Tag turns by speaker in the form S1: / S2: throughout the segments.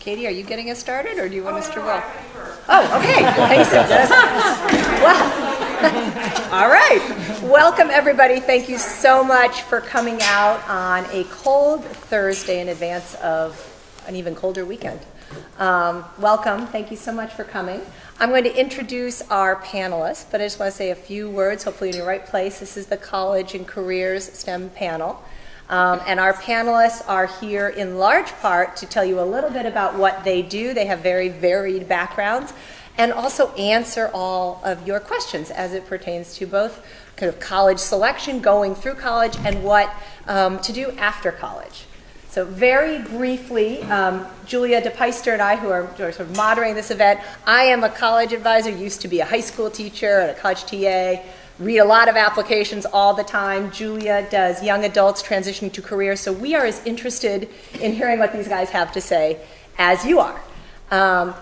S1: Katie, are you getting us started, or do you want us to roll? Oh, okay. Well, all right. Welcome, everybody. Thank you so much for coming out on a cold Thursday in advance of an even colder weekend. Welcome. Thank you so much for coming. I'm going to introduce our panelists, but I just want to say a few words, hopefully in the right place. This is the College and Careers STEM panel. And our panelists are here in large part to tell you a little bit about what they do. They have very varied backgrounds, and also answer all of your questions as it pertains to both kind of college selection, going through college, and what to do after college. So very briefly, Julia DePeister and I, who are sort of moderating this event, I am a college advisor, used to be a high school teacher and a college TA, read a lot of applications all the time. Julia does young adults transitioning to careers, so we are as interested in hearing what these guys have to say as you are.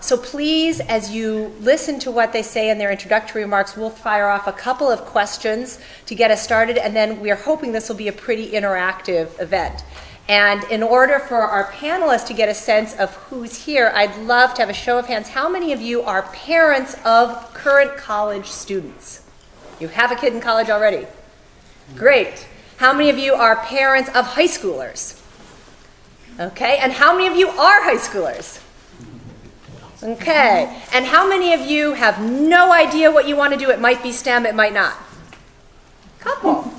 S1: So please, as you listen to what they say in their introductory remarks, we'll fire off a couple of questions to get us started, and then we are hoping this will be a pretty interactive event. And in order for our panelists to get a sense of who's here, I'd love to have a show of hands. How many of you are parents of current college students? You have a kid in college already? Great. How many of you are parents of high schoolers? Okay, and how many of you are high schoolers? Okay, and how many of you have no idea what you want to do? It might be STEM, it might not. Couple.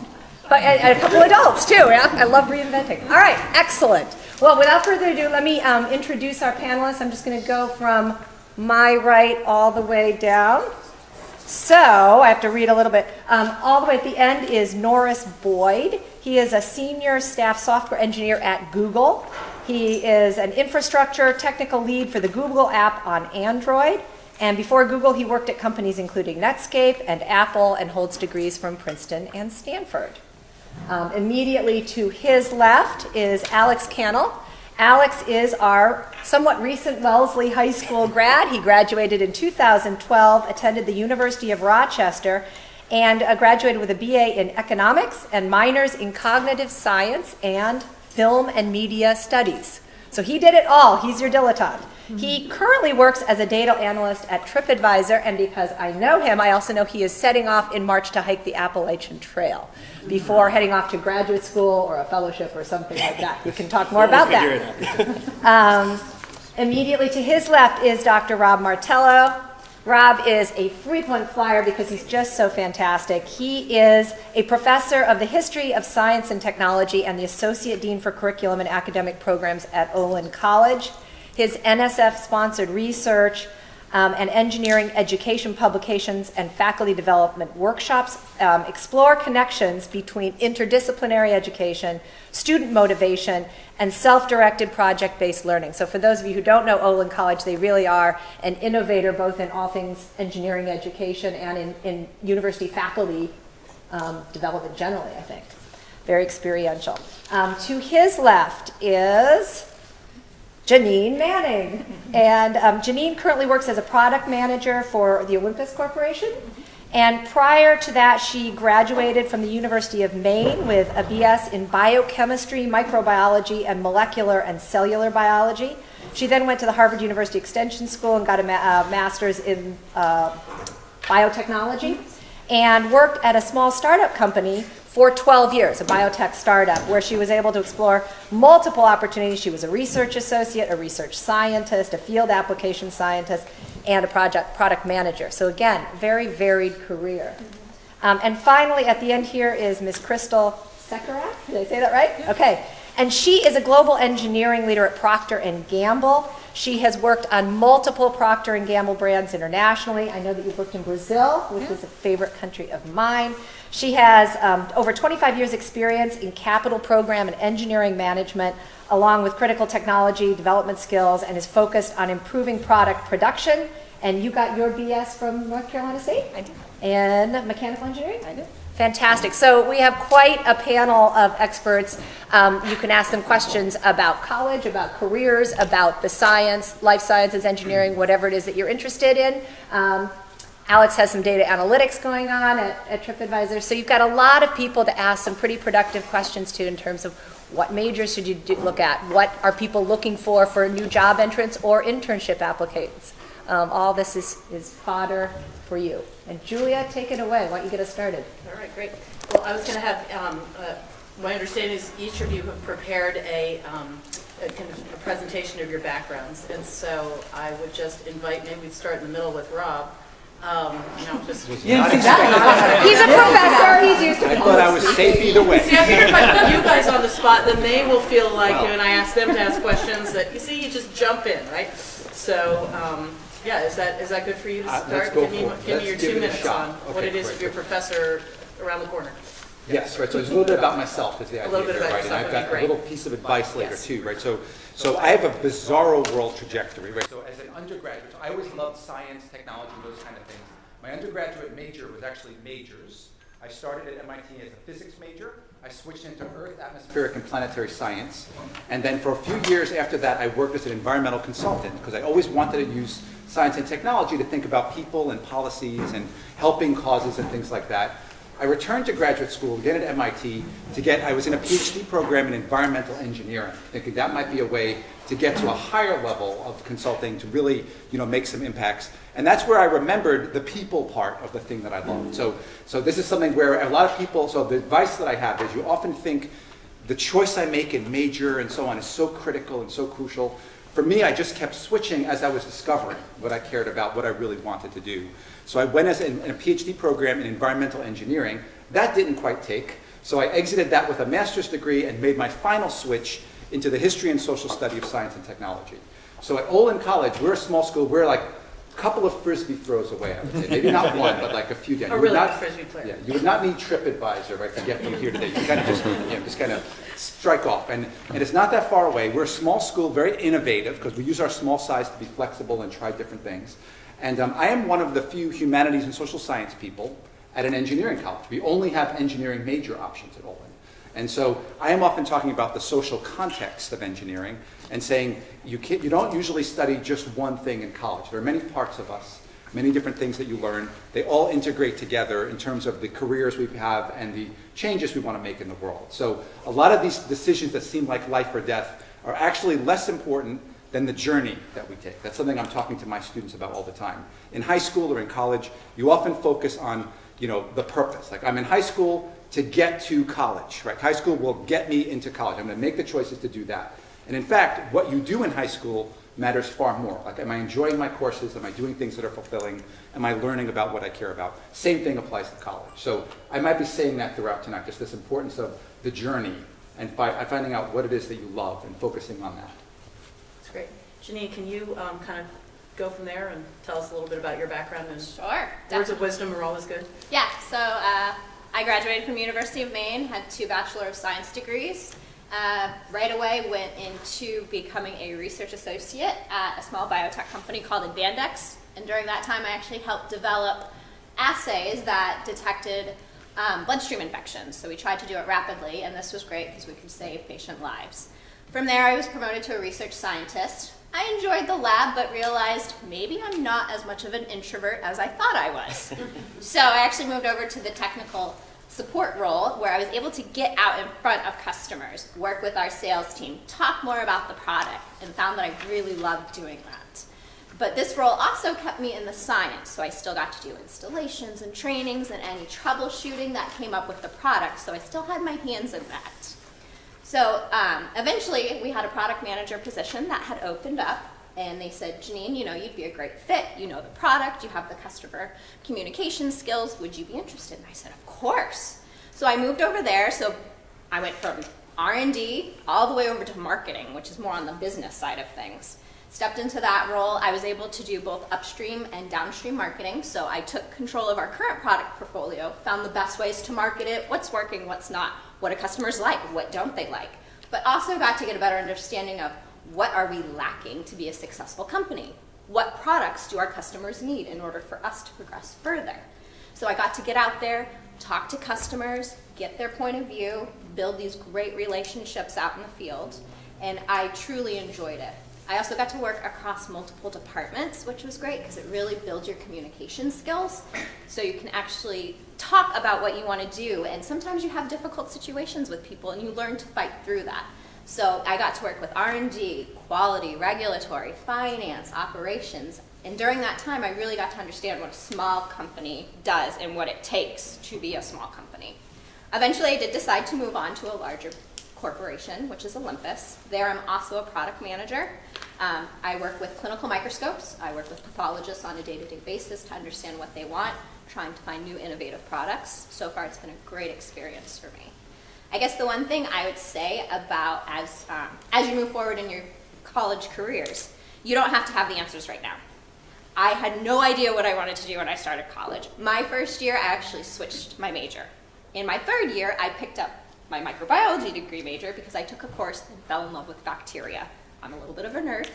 S1: But and a couple adults too, yeah? I love reinventing. All right, excellent. Well, without further ado, let me introduce our panelists. I'm just going to go from my right all the way down. So, I have to read a little bit. All the way at the end is Norris Boyd. He is a senior staff software engineer at Google. He is an infrastructure technical lead for the Google app on Android. And before Google, he worked at companies including Netscape and Apple, and holds degrees from Princeton and Stanford. Immediately to his left is Alex Cannell. Alex is our somewhat recent Wellesley High School grad. He graduated in 2012, attended the University of Rochester, and graduated with a BA in economics and minors in cognitive science and film and media studies. So he did it all. He's your dilettante. He currently works as a data analyst at TripAdvisor, and because I know him, I also know he is setting off in March to hike the Appalachian Trail before heading off to graduate school or a fellowship or something like that. You can talk more about that. Immediately to his left is Dr. Rob Martello. Rob is a frequent flyer because he's just so fantastic. He is a professor of the history of science and technology and the Associate Dean for Curriculum and Academic Programs at Olin College. His NSF-sponsored research and engineering education publications and faculty development workshops explore connections between interdisciplinary education, student motivation, and self-directed project-based learning. So for those of you who don't know Olin College, they really are an innovator both in all things engineering education and in university faculty development generally, I think. Very experiential. To his left is Janine Manning. And Janine currently works as a product manager for the Olympus Corporation. And prior to that, she graduated from the University of Maine with a BS in biochemistry, microbiology, and molecular and cellular biology. She then went to the Harvard University Extension School and got a master's in biotechnology, and worked at a small startup company for 12 years, a biotech startup, where she was able to explore multiple opportunities. She was a research associate, a research scientist, a field application scientist, and a product manager. So again, very varied career. And finally, at the end here is Ms. Crystal Sekarak. Did I say that right? Okay. And she is a global engineering leader at Procter & Gamble. She has worked on multiple Procter & Gamble brands internationally. I know that you've worked in Brazil, which is a favorite country of mine. She has over 25 years experience in capital program and engineering management, along with critical technology development skills, and is focused on improving product production. And you got your BS from North Carolina State?
S2: I did.
S1: In mechanical engineering?
S2: I did.
S1: Fantastic. So we have quite a panel of experts. You can ask them questions about college, about careers, about the science, life sciences, engineering, whatever it is that you're interested in. Alex has some data analytics going on at TripAdvisor. So you've got a lot of people to ask some pretty productive questions to in terms of what majors should you look at? What are people looking for new job entrants or internship applicants? All this is fodder for you. And Julia, take it away. Why don't you get us started?
S2: All right, great. Well, I was going to have, my understanding is each of you have prepared a kind of a presentation of your backgrounds. And so I would just invite, maybe we'd start in the middle with Rob. Just
S1: He's a professor. He's used to
S3: I thought I was safe either way.
S2: See, I figured if I put you guys on the spot, then they will feel like, when I ask them to ask questions, that, you see, you just jump in, right? So, yeah, is that good for you to start?
S3: Let's go
S2: Give me
S3: for it.
S2: your
S3: Let's
S2: 2
S3: give it a
S2: minutes
S3: shot.
S2: on what it is
S3: great.
S2: to be a professor around the corner.
S3: Yes, right. So it's a little bit about myself is the idea,
S2: little bit about
S3: right?
S2: yourself
S3: And I've
S2: would be
S3: got a
S2: great.
S3: little piece of advice later
S2: Yes.
S3: too, right? So I have a bizarro world trajectory, right? So as an undergraduate, I always loved science, technology, those kind of things. My undergraduate major was actually majors. I started at MIT as a physics major. I switched into Earth, atmospheric, and planetary science. And then for a few years after that, I worked as an environmental consultant because I always wanted to use science and technology to think about people and policies and helping causes and things like that. I returned to graduate school, again at MIT, I was in a PhD program in environmental engineering, thinking that might be a way to get to a higher level of consulting to really, make some impacts. And that's where I remembered the people part of the thing that I loved. So this is something where a lot of people, so the advice that I have is you often think the choice I make in major and so on is so critical and so crucial. For me, I just kept switching as I was discovering what I cared about, what I really wanted to do. So I went in a PhD program in environmental engineering. That didn't quite take. So I exited that with a master's degree and made my final switch into the history and social study of science and technology. So at Olin College, we're a small school. We're like a couple of Frisbee throws away, I would say. Maybe not one, but like a few down.
S2: A really good Frisbee player.
S3: Yeah, you would not need TripAdvisor, right, to get you here today. You kind of just kind of strike off. And it's not that far away. We're a small school, very innovative, because we use our small size to be flexible and try different things. And I am one of the few humanities and social science people at an engineering college. We only have engineering major options at Olin. And so I am often talking about the social context of engineering and saying you don't usually study just one thing in college. There are many parts of us, many different things that you learn. They all integrate together in terms of the careers we have and the changes we want to make in the world. So a lot of these decisions that seem like life or death are actually less important than the journey that we take. That's something I'm talking to my students about all the time. In high school or in college, you often focus on the purpose. Like I'm in high school to get to college, right? High school will get me into college. I'm going to make the choices to do that. And in fact, what you do in high school matters far more. Like, am I enjoying my courses? Am I doing things that are fulfilling? Am I learning about what I care about? Same thing applies to college. So I might be saying that throughout tonight, just this importance of the journey and finding out what it is that you love and focusing on that.
S2: That's great. Janine, can you kind of go from there and tell us a little bit about your background? And
S4: Sure.
S2: words
S4: Definitely.
S2: of wisdom are always good.
S4: Yeah, so I graduated from University of Maine, had 2 Bachelor of Science degrees. Right away went into becoming a research associate at a small biotech company called Advandex. And during that time, I actually helped develop assays that detected bloodstream infections. So we tried to do it rapidly, and this was great because we could save patient lives. From there, I was promoted to a research scientist. I enjoyed the lab, but realized maybe I'm not as much of an introvert as I thought I was. So I actually moved over to the technical support role where I was able to get out in front of customers, work with our sales team, talk more about the product, and found that I really loved doing that. But this role also kept me in the science, so I still got to do installations and trainings and any troubleshooting that came up with the product, so I still had my hands in that. So eventually we had a product manager position that had opened up, and they said, Janine, you'd be a great fit. You know the product, you have the customer communication skills. Would you be interested? And I said, of course. So I moved over there. So I went from R&D all the way over to marketing, which is more on the business side of things. Stepped into that role. I was able to do both upstream and downstream marketing. So I took control of our current product portfolio, found the best ways to market it, what's working, what's not, what do customers like, what don't they like, but also got to get a better understanding of what are we lacking to be a successful company? What products do our customers need in order for us to progress further? So I got to get out there, talk to customers, get their point of view, build these great relationships out in the field, and I truly enjoyed it. I also got to work across multiple departments, which was great because it really builds your communication skills. So you can actually talk about what you want to do, and sometimes you have difficult situations with people and you learn to fight through that. So I got to work with R&D, quality, regulatory, finance, operations, and during that time I really got to understand what a small company does and what it takes to be a small company. Eventually I did decide to move on to a larger corporation, which is Olympus. There I'm also a product manager. I work with clinical microscopes. I work with pathologists on a day-to-day basis to understand what they want, trying to find new innovative products. So far it's been a great experience for me. I guess the one thing I would say about as you move forward in your college careers, you don't have to have the answers right now. I had no idea what I wanted to do when I started college. My first year, I actually switched my major. In my third year, I picked up my microbiology degree major because I took a course and fell in love with bacteria. I'm a little bit of a nerd,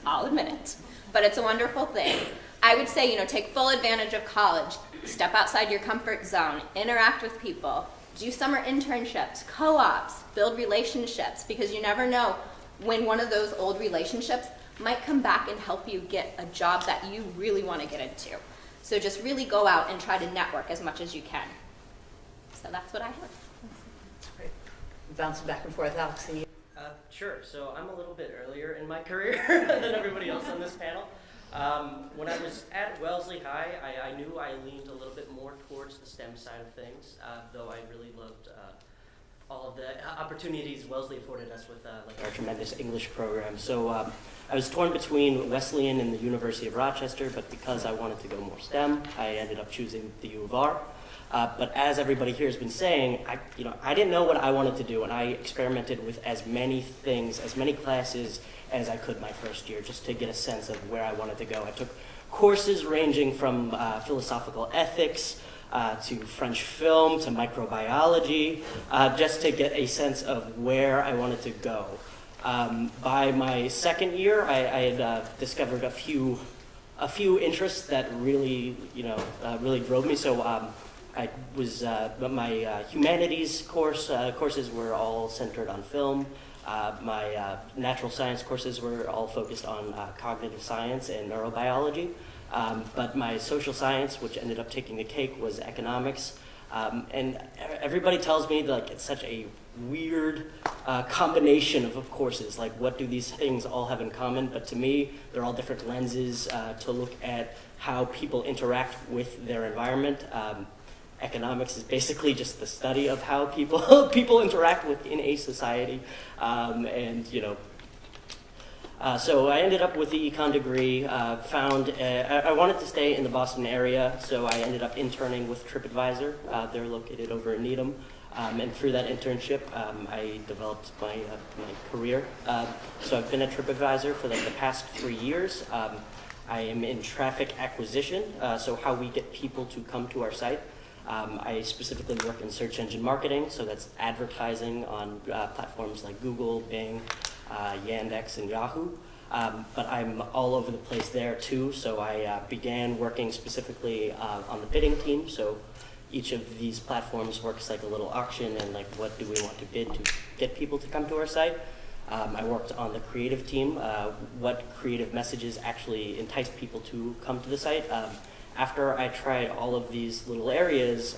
S4: I'll admit it, but it's a wonderful thing. I would say, take full advantage of college, step outside your comfort zone, interact with people, do summer internships, co-ops, build relationships, because you never know when one of those old relationships might come back and help you get a job that you really want to get into. So just really go out and try to network as much as you can. So that's what I have.
S2: That's great. Bouncing back and forth, Alex, and you.
S5: Sure. So I'm a little bit earlier in my career than everybody else on this panel. When I was at Wellesley High, I knew I leaned a little bit more towards the STEM side of things, though I really loved all of the opportunities Wellesley afforded us with our tremendous English program. So I was torn between Wesleyan and the University of Rochester, but because I wanted to go more STEM, I ended up choosing the U of R. But as everybody here has been saying, I didn't know what I wanted to do, and I experimented with as many things, as many classes as I could my first year, just to get a sense of where I wanted to go. I took courses ranging from philosophical ethics to French film to microbiology, just to get a sense of where I wanted to go. By my second year, I had discovered a few interests that really, really drove me. So. I was my humanities courses were all centered on film. My natural science courses were all focused on cognitive science and neurobiology. But my social science, which ended up taking the cake, was economics. And everybody tells me that it's such a weird combination of courses. Like, what do these things all have in common? But to me, they're all different lenses to look at how people interact with their environment. Economics is basically just the study of how people interact within a society, so I ended up with the econ degree. I wanted to stay in the Boston area, so I ended up interning with TripAdvisor. They're located over in Needham, and through that internship, I developed my career. So I've been at TripAdvisor for the past 3 years. I am in traffic acquisition, so how we get people to come to our site. I specifically work in search engine marketing, so that's advertising on platforms like Google, Bing, Yandex, and Yahoo. But I'm all over the place there too, so I began working specifically on the bidding team. So each of these platforms works like a little auction, and like, what do we want to bid to get people to come to our site. I worked on the creative team, what creative messages actually entice people to come to the site. After I tried all of these little areas,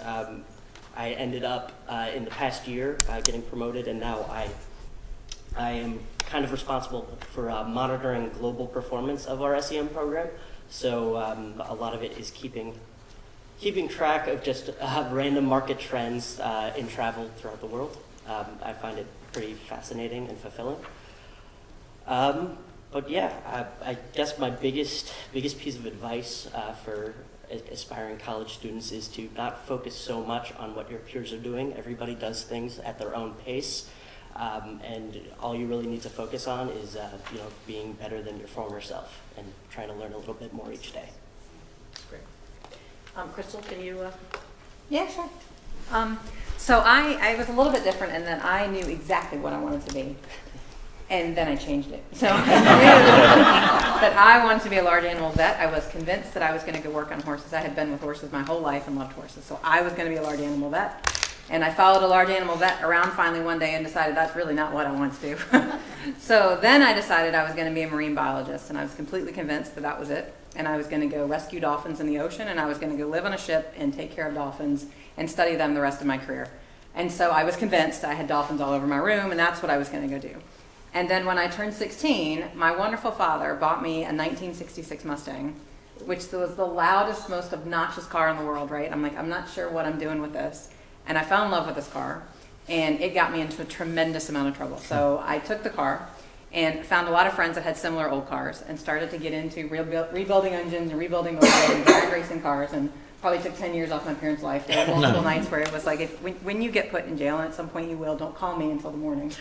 S5: I ended up in the past year getting promoted, and now I am kind of responsible for monitoring global performance of our SEM program. So a lot of it is keeping track of just random market trends in travel throughout the world. I find it pretty fascinating and fulfilling. But yeah, I guess my biggest piece of advice for aspiring college students is to not focus so much on what your peers are doing. Everybody does things at their own pace, and all you really need to focus on is being better than your former self and trying to learn a little bit more each day.
S2: That's great. Crystal, can you?
S6: Yeah, sure. So I was a little bit different in that I knew exactly what I wanted to be. And then I changed it. So I knew that I wanted to be a large animal vet. I was convinced that I was going to go work on horses. I had been with horses my whole life and loved horses. So I was going to be a large animal vet. And I followed a large animal vet around finally one day and decided that's really not what I want to do. So then I decided I was going to be a marine biologist, and I was completely convinced that that was it. And I was going to go rescue dolphins in the ocean, and I was going to go live on a ship and take care of dolphins and study them the rest of my career. And so I was convinced. I had dolphins all over my room, and that's what I was going to go do. And then when I turned 16, my wonderful father bought me a 1966 Mustang, which was the loudest, most obnoxious car in the world, right? I'm like, I'm not sure what I'm doing with this. And I fell in love with this car, and it got me into a tremendous amount of trouble. So I took the car and found a lot of friends that had similar old cars and started to get into rebuilding engines and rebuilding motors and drag racing cars, and probably took 10 years off my parents' life. There were multiple nights where it was like, when you get put in jail, and at some point you will, don't call me until the morning.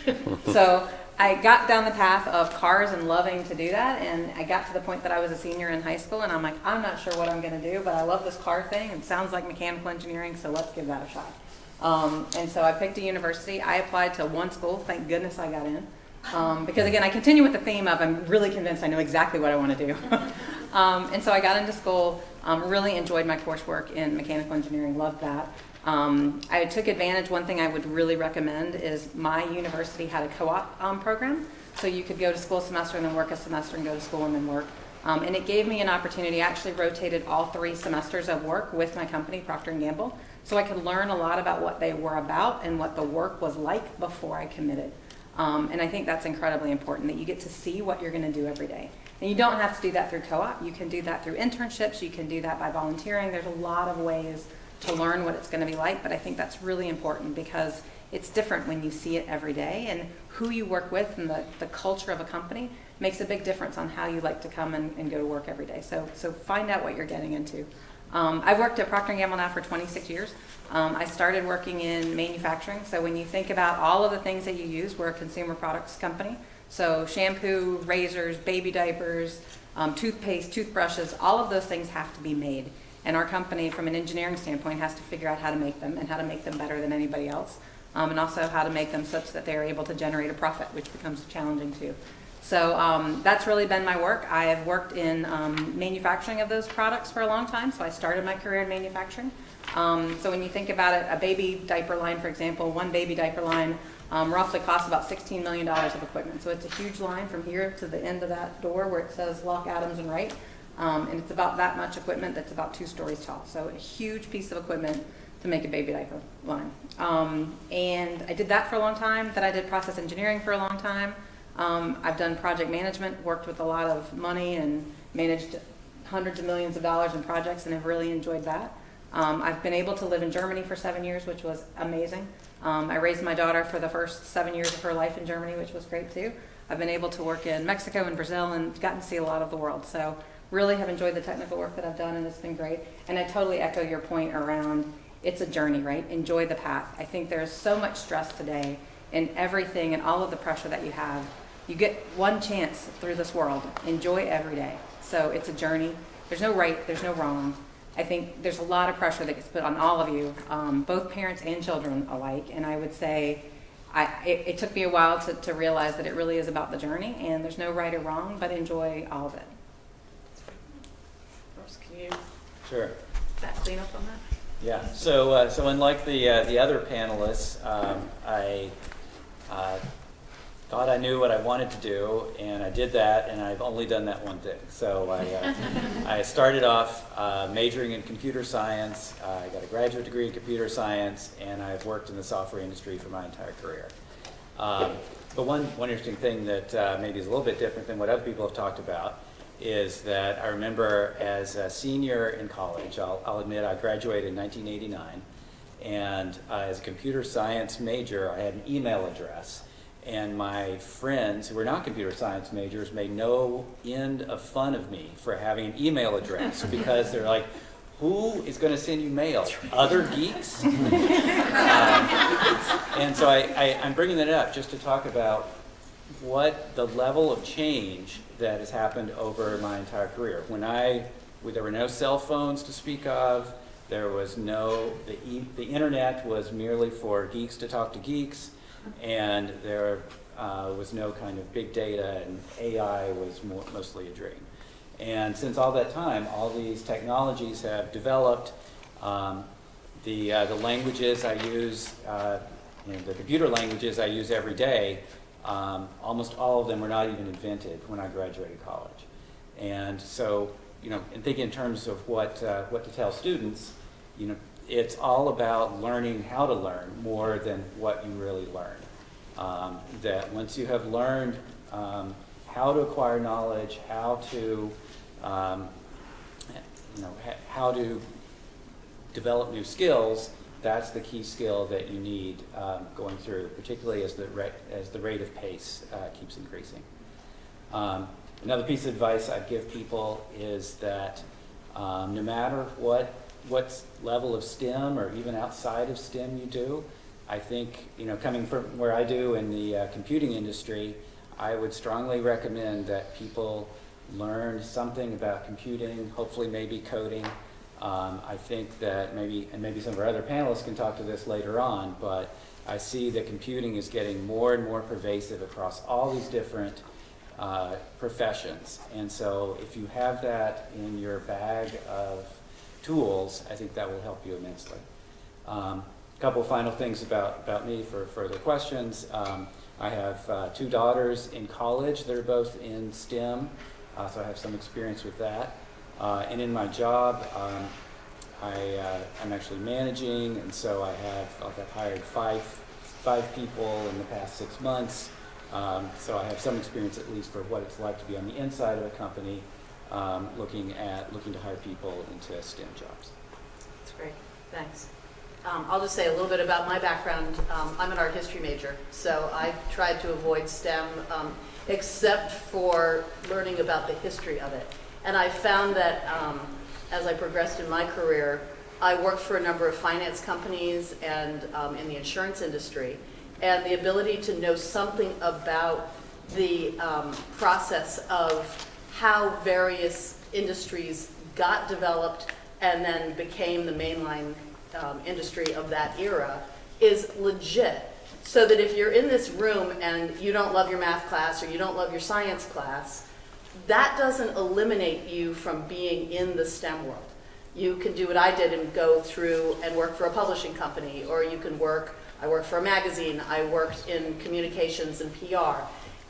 S6: So I got down the path of cars and loving to do that, and I got to the point that I was a senior in high school, and I'm like, I'm not sure what I'm going to do, but I love this car thing. It sounds like mechanical engineering, so let's give that a shot. And so I picked a university. I applied to one school. Thank goodness I got in. Because again, I continue with the theme of I'm really convinced I know exactly what I want to do. And so I got into school, really enjoyed my coursework in mechanical engineering, loved that. I took advantage, one thing I would really recommend is my university had a co-op program. So you could go to school semester and then work a semester and go to school and then work. And it gave me an opportunity. I actually rotated all 3 semesters of work with my company, Procter & Gamble, so I could learn a lot about what they were about and what the work was like before I committed. And I think that's incredibly important, that you get to see what you're going to do every day. And you don't have to do that through co-op. You can do that through internships. You can do that by volunteering. There's a lot of ways to learn what it's going to be like, but I think that's really important because it's different when you see it every day, and who you work with and the culture of a company makes a big difference on how you like to come and go to work every day. So find out what you're getting into. I've worked at Procter & Gamble now for 26 years. I started working in manufacturing. So when you think about all of the things that you use, we're a consumer products company. So shampoo, razors, baby diapers, toothpaste, toothbrushes, all of those things have to be made. And our company, from an engineering standpoint, has to figure out how to make them and how to make them better than anybody else. And also how to make them such that they're able to generate a profit, which becomes challenging too. So that's really been my work. I have worked in manufacturing of those products for a long time, so I started my career in manufacturing. So when you think about it, a baby diaper line, for example, one baby diaper line roughly costs about $16 million of equipment. So it's a huge line from here to the end of that door where it says Lock, Adams, and Wright. And it's about that much equipment that's about 2 stories tall. So a huge piece of equipment to make a baby diaper line. And I did that for a long time. Then I did process engineering for a long time. I've done project management, worked with a lot of money and managed hundreds of millions of dollars in projects, and have really enjoyed that. I've been able to live in Germany for 7 years, which was amazing. I raised my daughter for the first 7 years of her life in Germany, which was great too. I've been able to work in Mexico and Brazil and gotten to see a lot of the world. So really have enjoyed the technical work that I've done, and it's been great. And I totally echo your point around it's a journey, right? Enjoy the path. I think there's so much stress today in everything and all of the pressure that you have. You get one chance through this world. Enjoy every day. So it's a journey. There's no right, there's no wrong. I think there's a lot of pressure that gets put on all of you, both parents and children alike. And I would say it took me a while to realize that it really is about the journey, and there's no right or wrong, but enjoy all of it.
S2: Ross, can you
S7: Sure.
S6: Is that clean up on that?
S7: Yeah. So unlike the other panelists, I thought I knew what I wanted to do, and I did that, and I've only done that one thing. So I started off majoring in computer science. I got a graduate degree in computer science, and I've worked in the software industry for my entire career. But one interesting thing that maybe is a little bit different than what other people have talked about is that I remember as a senior in college, I'll admit I graduated in 1989, and as a computer science major, I had an email address. And my friends who were not computer science majors made no end of fun of me for having an email address because they're like, who is going to send you mail? Other geeks? And so I'm bringing that up just to talk about what the level of change that has happened over my entire career. There were no cell phones to speak of. There was the internet was merely for geeks to talk to geeks. And there was no kind of big data, and AI was mostly a dream. And since all that time, all these technologies have developed. The languages I use, the computer languages I use every day, almost all of them were not even invented when I graduated college. And so, in thinking in terms of what to tell students, it's all about learning how to learn more than what you really learn. That once you have learned how to acquire knowledge, how to develop new skills, that's the key skill that you need going through, particularly as the rate of pace keeps increasing. Another piece of advice I give people is that no matter what level of STEM or even outside of STEM you do, I think, coming from where I do in the computing industry, I would strongly recommend that people learn something about computing, hopefully maybe coding. I think that maybe some of our other panelists can talk to this later on, but I see that computing is getting more and more pervasive across all these different professions. And so if you have that in your bag of tools, I think that will help you immensely. A couple final things about me for further questions. I have 2 daughters in college that are both in STEM, so I have some experience with that. And in my job, I'm actually managing, and so I've hired five people in the past 6 months. So I have some experience at least for what it's like to be on the inside of a company, looking to hire people into STEM jobs.
S2: That's great, thanks. I'll just say a little bit about my background. I'm an art history major, so I tried to avoid STEM except for learning about the history of it. And I found that as I progressed in my career, I worked for a number of finance companies and in the insurance industry. And the ability to know something about the process of how various industries got developed and then became the mainline industry of that era is legit. So that if you're in this room and you don't love your math class or you don't love your science class, that doesn't eliminate you from being in the STEM world. You can do what I did and go through and work for a publishing company, or you can I worked for a magazine, I worked in communications and PR,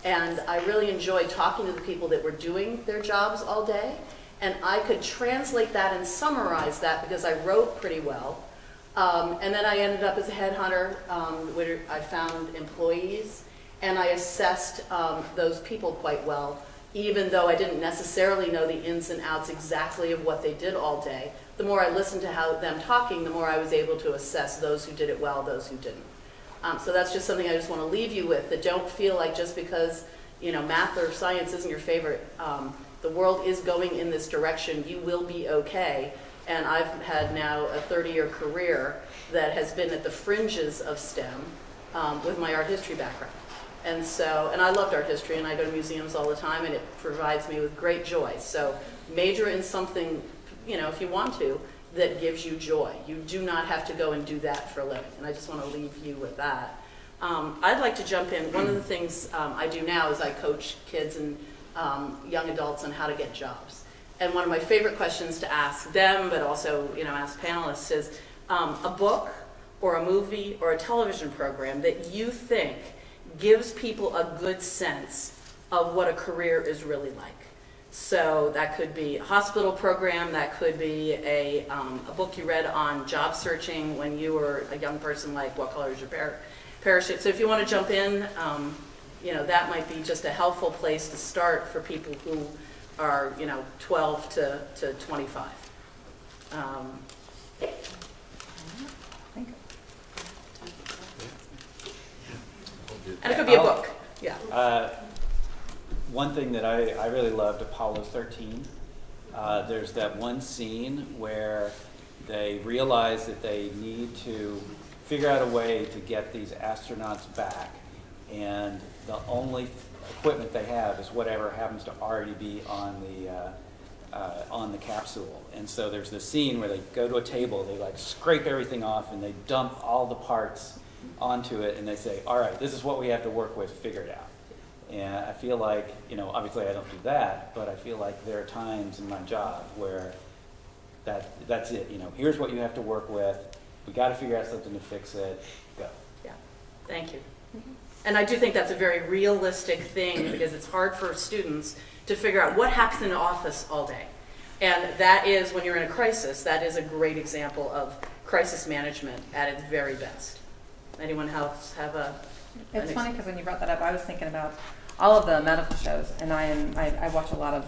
S2: and I really enjoyed talking to the people that were doing their jobs all day, and I could translate that and summarize that because I wrote pretty well. And then I ended up as a headhunter where I found employees, and I assessed those people quite well, even though I didn't necessarily know the ins and outs exactly of what they did all day. The more I listened to them talking, the more I was able to assess those who did it well, those who didn't. So that's just something I just want to leave you with, that don't feel like just because math or science isn't your favorite, the world is going in this direction, you will be okay. And I've had now a 30-year career that has been at the fringes of STEM with my art history background. And I loved art history, and I go to museums all the time, and it provides me with great joy. So major in something, if you want to, that gives you joy. You do not have to go and do that for a living, and I just want to leave you with that. I'd like to jump in. One of the things I do now is I coach kids and young adults on how to get jobs. And one of my favorite questions to ask them, but also ask panelists, is a book or a movie or a television program that you think gives people a good sense of what a career is really like. So that could be a hospital program, that could be a book you read on job searching when you were a young person, like What Color Is Your Parachute? So if you want to jump in, that might be just a helpful place to start for people who are 12 to 25. And it could be a book, yeah.
S7: One thing that I really loved, Apollo 13, there's that one scene where they realize that they need to figure out a way to get these astronauts back, and the only equipment they have is whatever happens to already be on the capsule. And so there's this scene where they go to a table, they scrape everything off, and they dump all the parts onto it, and they say, all right, this is what we have to work with, figure it out. And I feel like, obviously I don't do that, but I feel like there are times in my job where that's it. Here's what you have to work with, We got to figure out something to fix it. Go.
S2: Yeah, thank you. And I do think that's a very realistic thing because it's hard for students to figure out what happens in an office all day. And that is, when you're in a crisis, that is a great example of crisis management at its very best. Anyone else have a?
S6: It's funny because when you brought that up, I was thinking about all of the medical shows, and I watch a lot of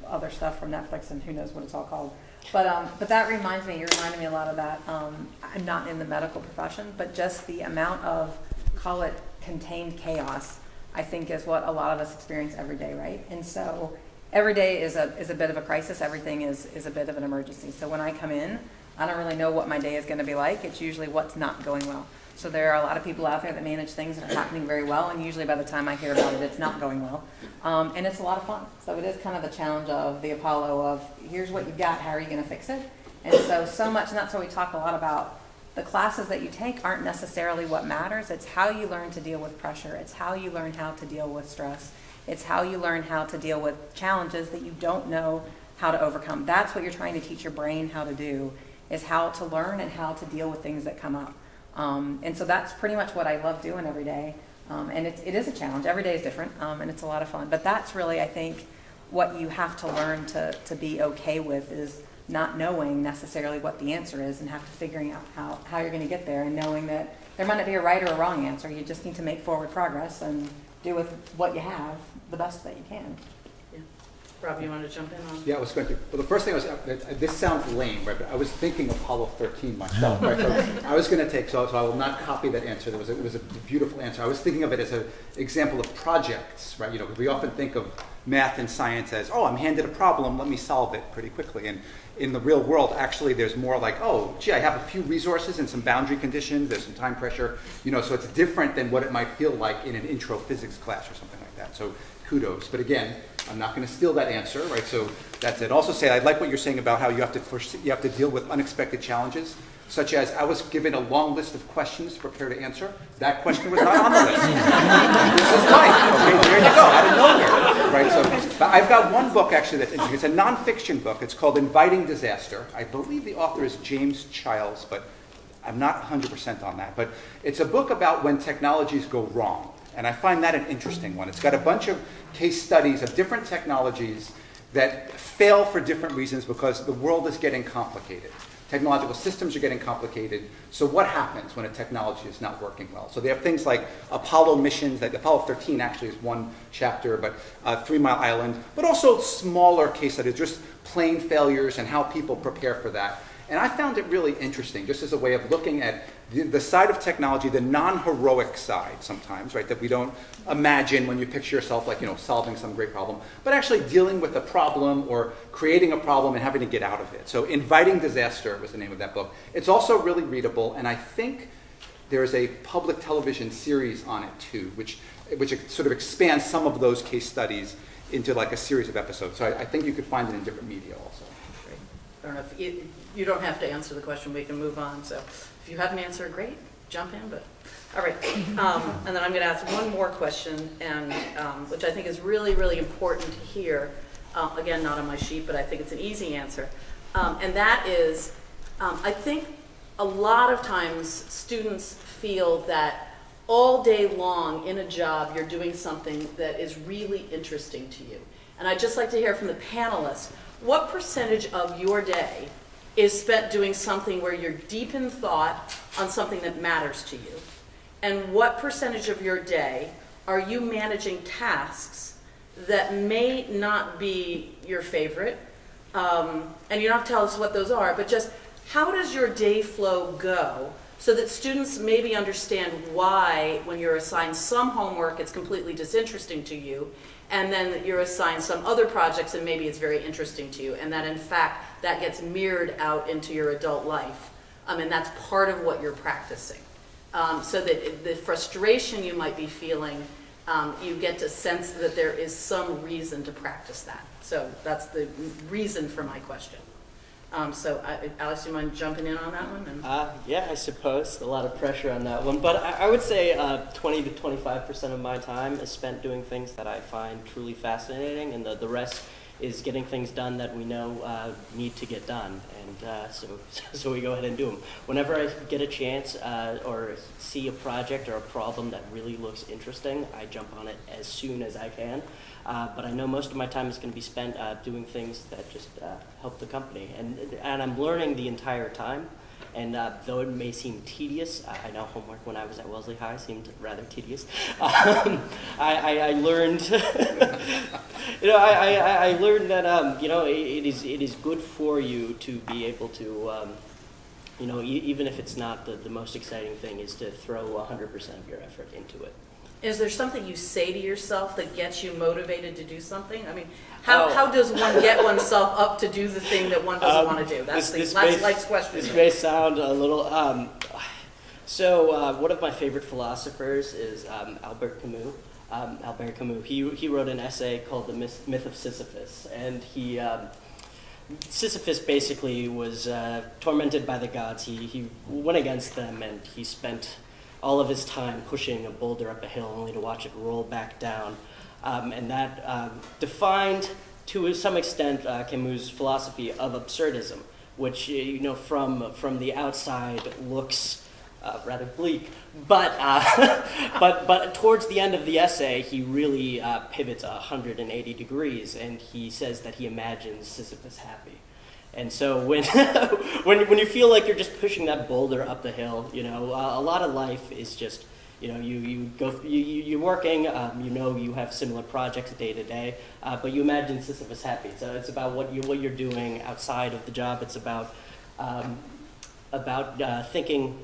S6: other stuff from Netflix, and who knows what it's all called. But that reminds me, you're reminding me a lot of that. I'm not in the medical profession, but just the amount of, call it contained chaos, I think is what a lot of us experience every day, right? And so every day is a bit of a crisis. Everything is a bit of an emergency. So when I come in, I don't really know what my day is going to be like. It's usually what's not going well. So there are a lot of people out there that manage things that are happening very well, and usually by the time I hear about it, it's not going well. And it's a lot of fun. So it is kind of the challenge of the Apollo of, here's what you've got, how are you going to fix it? And so much, and that's why we talk a lot about the classes that you take aren't necessarily what matters. It's how you learn to deal with pressure. It's how you learn how to deal with stress. It's how you learn how to deal with challenges that you don't know how to overcome. That's what you're trying to teach your brain how to do, is how to learn and how to deal with things that come up. And so that's pretty much what I love doing every day. And it is a challenge. Every day is different, and it's a lot of fun. But that's really, I think, what you have to learn to be okay with, is not knowing necessarily what the answer is and have to figuring out how you're going to get there, and knowing that there might not be a right or a wrong answer. You just need to make forward progress and do with what you have the best that you can.
S2: Yeah. Rob, you want to jump in on?
S3: Yeah, I was going to. Well, the first thing this sounds lame, right? But I was thinking Apollo 13 myself, right? So I was going to take, so I will not copy that answer. It was a beautiful answer. I was thinking of it as an example of projects, right? You know, because we often think of math and science as, oh, I'm handed a problem, let me solve it pretty quickly. And in the real world, actually, there's more like, oh, gee, I have a few resources and some boundary conditions, there's some time pressure, you know, so it's different than what it might feel like in an intro physics class or something like that. So kudos. But again, I'm not going to steal that answer, right? So that's it. Also say, I like what you're saying about how you have to deal with unexpected challenges, such as I was given a long list of questions to prepare to answer. That question was not on the list. This is life. Okay, there you go, out of nowhere. Right? So, but I've got one book actually that's interesting. It's a nonfiction book. It's called Inviting Disaster. I believe the author is James Childs, but I'm not 100% on that. But it's a book about when technologies go wrong. And I find that an interesting one. It's got a bunch of case studies of different technologies that fail for different reasons because the world is getting complicated. Technological systems are getting complicated. So what happens when a technology is not working well? So they have things like Apollo missions, that Apollo 13 actually is one chapter, but 3 Mile Island, but also smaller case studies, just plane failures and how people prepare for that. And I found it really interesting, just as a way of looking at the side of technology, the non-heroic side sometimes, right, that we don't imagine when you picture yourself like, you know, solving some great problem, but actually dealing with a problem or creating a problem and having to get out of it. So Inviting Disaster was the name of that book. It's also really readable, and I think there's a public television series on it too, which sort of expands some of those case studies into like a series of episodes. So I think you could find it in different media also.
S2: I don't know if you don't have to answer the question. We can move on. So if you have an answer, great, jump in. But all right, and then I'm going to ask one more question, and which I think is really, really important here. Again, not on my sheet, but I think it's an easy answer. And that is, I think a lot of times students feel that all day long in a job you're doing something that is really interesting to you. And I'd just like to hear from the panelists, what percentage of your day is spent doing something where you're deep in thought on something that matters to you? And what percentage of your day are you managing tasks that may not be your favorite? And you don't have to tell us what those are, but just how does your day flow go so that students maybe understand why when you're assigned some homework it's completely disinteresting to you, and then you're assigned some other projects and maybe it's very interesting to you, and that in fact that gets mirrored out into your adult life, and that's part of what you're practicing. So that the frustration you might be feeling, you get to sense that there is some reason to practice that. So that's the reason for my question. So Alex, you mind jumping in on that one?
S5: Yeah, I suppose. A lot of pressure on that one. But I would say 20 to 25% of my time is spent doing things that I find truly fascinating, and the rest is getting things done that we know need to get done, and so we go ahead and do them. Whenever I get a chance or see a project or a problem that really looks interesting, I jump on it as soon as I can. But I know most of my time is going to be spent doing things that just help the company, and I'm learning the entire time. And though it may seem tedious, I know homework when I was at Wellesley High seemed rather tedious. I learned, I learned that it is good for you to be able to, even if it's not the most exciting thing, is to throw 100% of your effort into it.
S2: Is there something you say to yourself that gets you motivated to do something? I mean, how does one get oneself up to do the thing that one doesn't want to do? That's life's question.
S5: This may sound a little. One of my favorite philosophers is Albert Camus. Albert Camus. He wrote an essay called The Myth of Sisyphus, and Sisyphus basically was tormented by the gods. He went against them, and he spent all of his time pushing a boulder up a hill only to watch it roll back down. And that defined, to some extent, Camus' philosophy of absurdism, which, from the outside looks rather bleak. But towards the end of the essay, he really pivots 180 degrees, and he says that he imagines Sisyphus happy. And so when you feel like you're just pushing that boulder up the hill, a lot of life is just, you're working, you have similar projects day to day, but you imagine Sisyphus happy. So it's about what you're doing outside of the job. It's about thinking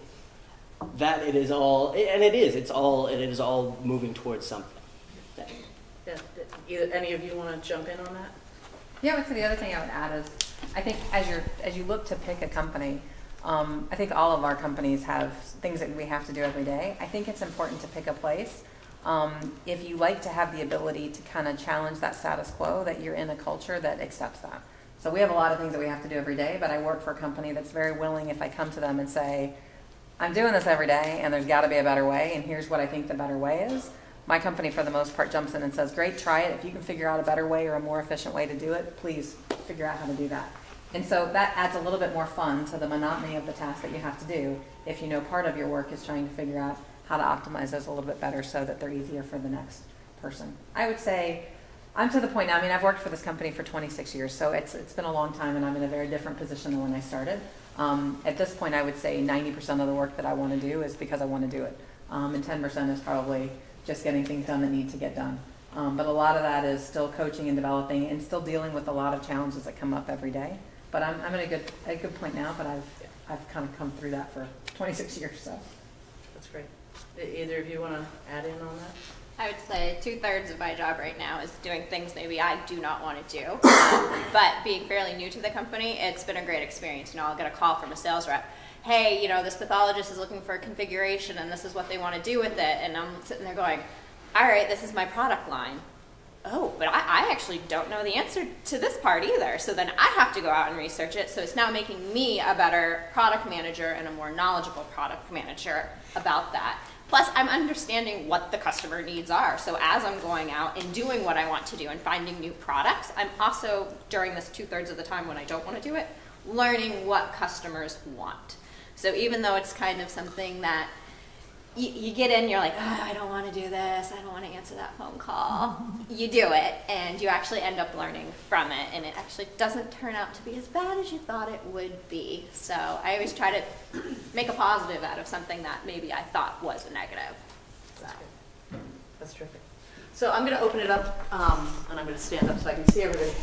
S5: that it is all, and it is all moving towards something.
S2: Yeah. Any of you want to jump in on that?
S6: Yeah, I would say the other thing I would add is, I think as you look to pick a company, I think all of our companies have things that we have to do every day. I think it's important to pick a place. If you like to have the ability to kind of challenge that status quo, that you're in a culture that accepts that. So we have a lot of things that we have to do every day, but I work for a company that's very willing if I come to them and say, I'm doing this every day and there's got to be a better way, and here's what I think the better way is. My company, for the most part, jumps in and says, great, try it. If you can figure out a better way or a more efficient way to do it, please figure out how to do that. And so that adds a little bit more fun to the monotony of the task that you have to do if you know part of your work is trying to figure out how to optimize those a little bit better so that they're easier for the next person. I would say I'm to the point now, I've worked for this company for 26 years, so it's been a long time, and I'm in a very different position than when I started. At this point, I would say 90% of the work that I want to do is because I want to do it. And 10% is probably just getting things done that need to get done. But a lot of that is still coaching and developing and still dealing with a lot of challenges that come up every day. But I'm at a good point now, but I've kind of come through that for 26 years. So
S2: That's great. Either of you want to add in on that?
S4: I would say 2/3 of my job right now is doing things maybe I do not want to do. But being fairly new to the company, it's been a great experience. I'll get a call from a sales rep. Hey, this pathologist is looking for a configuration and this is what they want to do with it. And I'm sitting there going, all right, this is my product line. Oh, but I actually don't know the answer to this part either. So then I have to go out and research it. So it's now making me a better product manager and a more knowledgeable product manager about that. Plus, I'm understanding what the customer needs are. So as I'm going out and doing what I want to do and finding new products, I'm also, during this 2/3 of the time when I don't want to do it, learning what customers want. So even though it's kind of something that you get in, you're like, oh, I don't want to do this, I don't want to answer that phone call. You do it, and you actually end up learning from it, and it actually doesn't turn out to be as bad as you thought it would be. So I always try to make a positive out of something that maybe I thought was a negative. So.
S2: That's terrific. So I'm going to open it up, and I'm going to stand up so I can see everybody.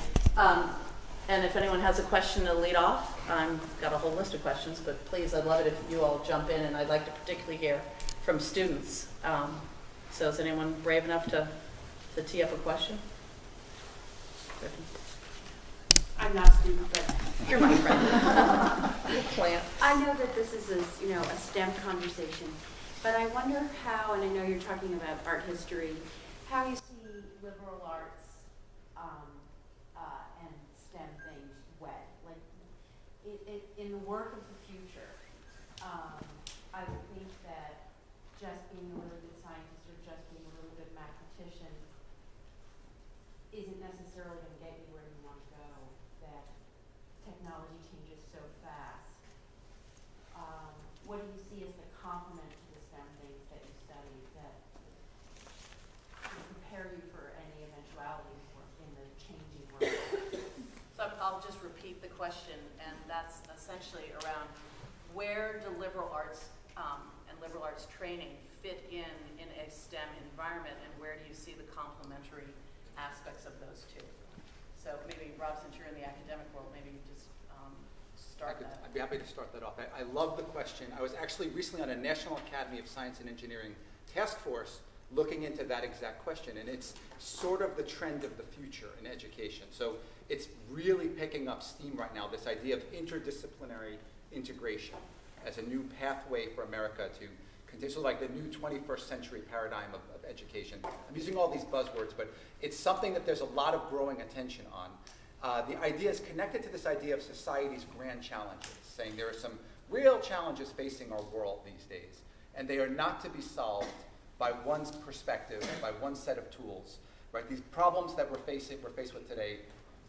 S2: And if anyone has a question to lead off, I've got a whole list of questions, but please, I'd love it if you all jump in, and I'd like to particularly hear from students. So is anyone brave enough to tee up a question? Griffin?
S8: I'm not a student, but
S2: You're my friend. Plant.
S8: I know that this is a STEM conversation, but I wonder how, and I know you're talking about art history, how you see liberal arts and STEM things wed. Like in the work of the future, I would think that just being a really good scientist or just being a really good mathematician isn't necessarily going to get you where you so fast. What do you see as the complement to the STEM things that you study that will prepare you for any eventualities in the changing world?
S2: So I'll just repeat the question, and that's essentially around where do liberal arts and liberal arts training fit in a STEM environment, and where do you see the complementary aspects of those two? So maybe, Rob, since you're in the academic world, maybe you just start that.
S3: I'd be happy to start that off. I love the question. I was actually recently on a National Academy of Science and Engineering task force looking into that exact question, and it's sort of the trend of the future in education. So it's really picking up steam right now, this idea of interdisciplinary integration as a new pathway for America to continue, so like the new 21st century paradigm of education. I'm using all these buzzwords, but it's something that there's a lot of growing attention on. The idea is connected to this idea of society's grand challenges, saying there are some real challenges facing our world these days, and they are not to be solved by one's perspective, by one set of tools. Right? These problems that we're faced with today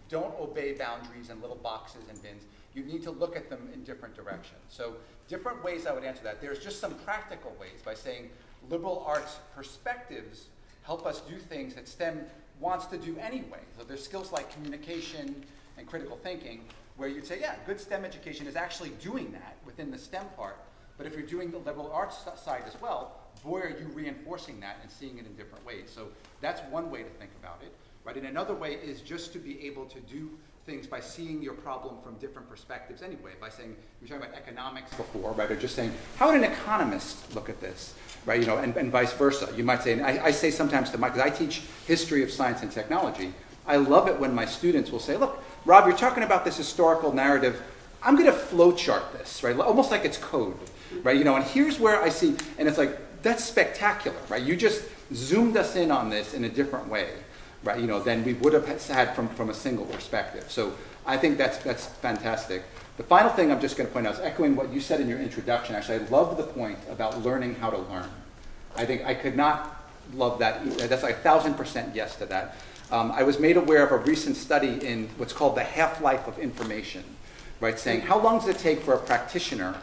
S3: don't obey boundaries and little boxes and bins. You need to look at them in different directions. So different ways I would answer that. There's just some practical ways by saying liberal arts perspectives help us do things that STEM wants to do anyway. So there's skills like communication and critical thinking where you'd say, yeah, good STEM education is actually doing that within the STEM part. But if you're doing the liberal arts side as well, boy, are you reinforcing that and seeing it in different ways. So that's one way to think about it. Right? And another way is just to be able to do things by seeing your problem from different perspectives anyway, by saying, we were talking about economics before, right? Or just saying, how would an economist look at this? Right? You know, and vice versa. You might say, and I say sometimes to because I teach history of science and technology, I love it when my students will say, look, Rob, you're talking about this historical narrative. I'm going to flowchart this, right? Almost like it's code, right? You know, and here's where I see, and it's like, that's spectacular, right? You just zoomed us in on this in a different way, right? You know, than we would have had from a single perspective. So I think that's fantastic. The final thing I'm just going to point out is echoing what you said in your introduction. Actually, I love the point about learning how to learn. I think I could not love that. That's like 1,000% yes to that. I was made aware of a recent study in what's called the half-life of information, right? Saying how long does it take for a practitioner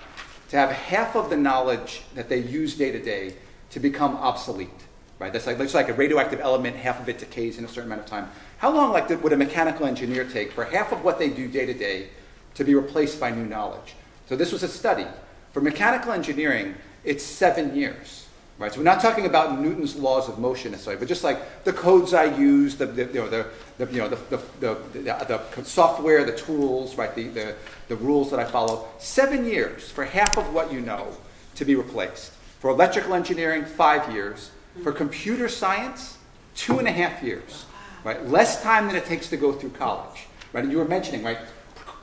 S3: to have half of the knowledge that they use day to day to become obsolete, right? That's like a radioactive element, half of it decays in a certain amount of time. How long would a mechanical engineer take for half of what they do day to day to be replaced by new knowledge? So this was a study. For mechanical engineering, it's 7 years, right? So we're not talking about Newton's laws of motion necessarily, but just like the codes I use, the software, the tools, right? The rules that I follow. 7 years for half of what you know to be replaced. For electrical engineering, 5 years. For computer science, 2.5 years. Right? Less time than it takes to go through college. Right? And you were mentioning, right?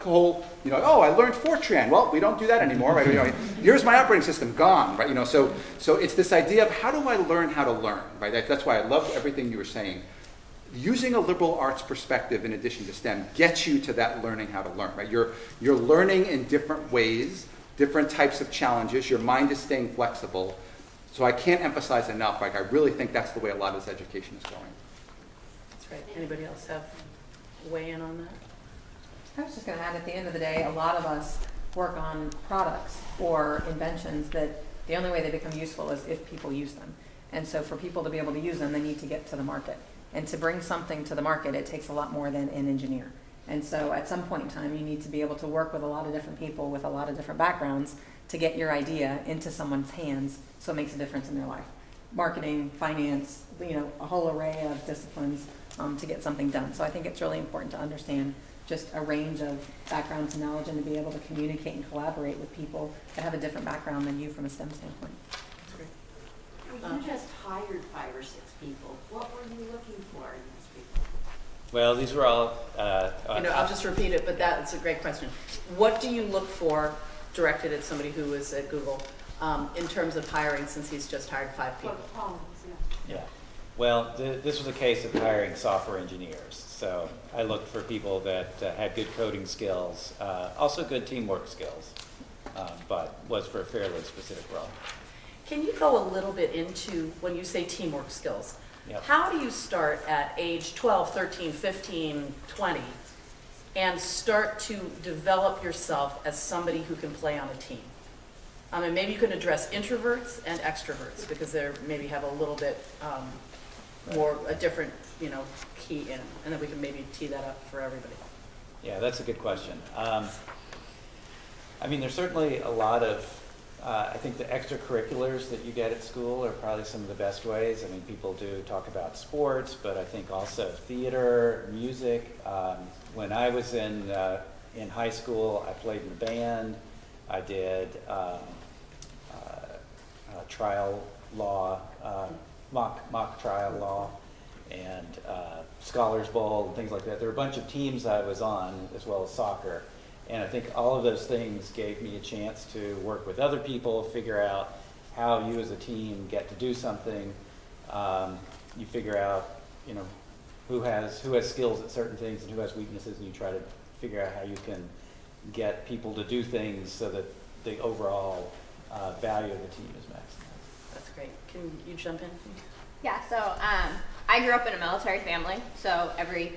S3: Whole, I learned Fortran. Well, we don't do that anymore, right? Here's my operating system, gone, right? So it's this idea of how do I learn how to learn, right? That's why I love everything you were saying. Using a liberal arts perspective in addition to STEM gets you to that learning how to learn, right? You're learning in different ways, different types of challenges. Your mind is staying flexible. So I can't emphasize enough. Like I really think that's the way a lot of this education is going.
S2: That's right. Anybody else have a weigh in on that?
S6: I was just going to add, at the end of the day, a lot of us work on products or inventions that the only way they become useful is if people use them. And so for people to be able to use them, they need to get to the market. And to bring something to the market, it takes a lot more than an engineer. And so at some point in time, you need to be able to work with a lot of different people with a lot of different backgrounds to get your idea into someone's hands so it makes a difference in their life. Marketing, finance, a whole array of disciplines to get something done. So I think it's really important to understand just a range of backgrounds and knowledge and to be able to communicate and collaborate with people that have a different background than you from a STEM standpoint.
S8: Well, you just hired 5 or 6 people. What were you looking for in those people?
S7: Well, these were all...
S2: I'll just repeat it, but that's a great question. What do you look for, directed at somebody who is at Google, in terms of hiring, since he's just hired 5 people?
S7: Yeah. Well, this was a case of hiring software engineers. So I looked for people that had good coding skills, also good teamwork skills, but was for a fairly specific role.
S2: Can you go a little bit into, when you say teamwork skills,
S7: Yep.
S2: How do you start at age 12, 13, 15, 20 and start to develop yourself as somebody who can play on a team. And maybe you can address introverts and extroverts, because they maybe have a little bit more, a different, key in, and then we can maybe tee that up for everybody.
S7: Yeah, that's a good question. I mean, there's certainly a lot of, I think the extracurriculars that you get at school are probably some of the best ways. I mean, people do talk about sports, but I think also theater, music. When I was in high school, I played in the band. I did trial law, mock trial law, and Scholars Bowl and things like that. There were a bunch of teams I was on, as well as soccer. And I think all of those things gave me a chance to work with other people, figure out how you as a team get to do something. You figure out, who has skills at certain things and who has weaknesses, and you try to figure out how you can get people to do things so that the overall value of the team is maximized.
S2: That's great. Can you jump in?
S4: Yeah, so I grew up in a military family, so every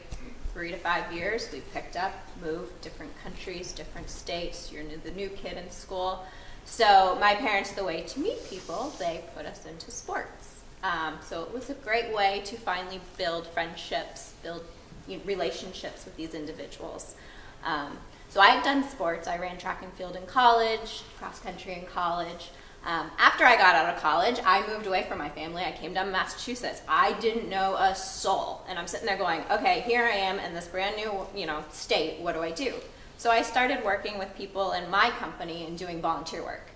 S4: 3 to 5 years we picked up, moved different countries, different states. You're the new kid in school. So my parents, the way to meet people, they put us into sports. So it was a great way to finally build friendships, build relationships with these individuals. So I had done sports. I ran track and field in college, cross country in college. After I got out of college, I moved away from my family. I came down to Massachusetts. I didn't know a soul. And I'm sitting there going, okay, here I am in this brand new, state. What do I do? So I started working with people in my company and doing volunteer work.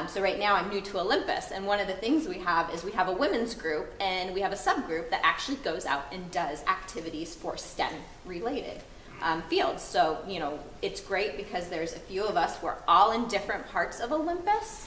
S4: So right now I'm new to Olympus. And one of the things we have is we have a women's group, and we have a subgroup that actually goes out and does activities for STEM related fields. So, it's great because there's a few of us. We're all in different parts of Olympus.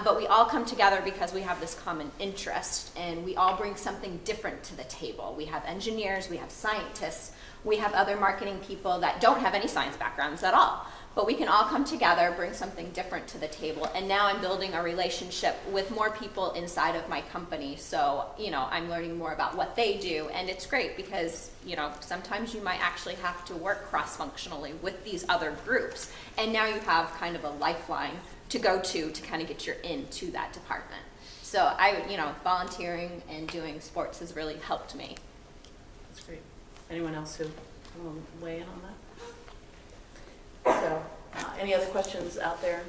S4: But we all come together because we have this common interest, and we all bring something different to the table. We have engineers, we have scientists, we have other marketing people that don't have any science backgrounds at all. But we can all come together, bring something different to the table, and now I'm building a relationship with more people inside of my company. So, I'm learning more about what they do, and it's great because, sometimes you might actually have to work cross-functionally with these other groups, and now you have kind of a lifeline to go to kind of get your into that department. So volunteering and doing sports has really helped me.
S2: That's great. Anyone else who want to weigh in on that? So, any other questions out there?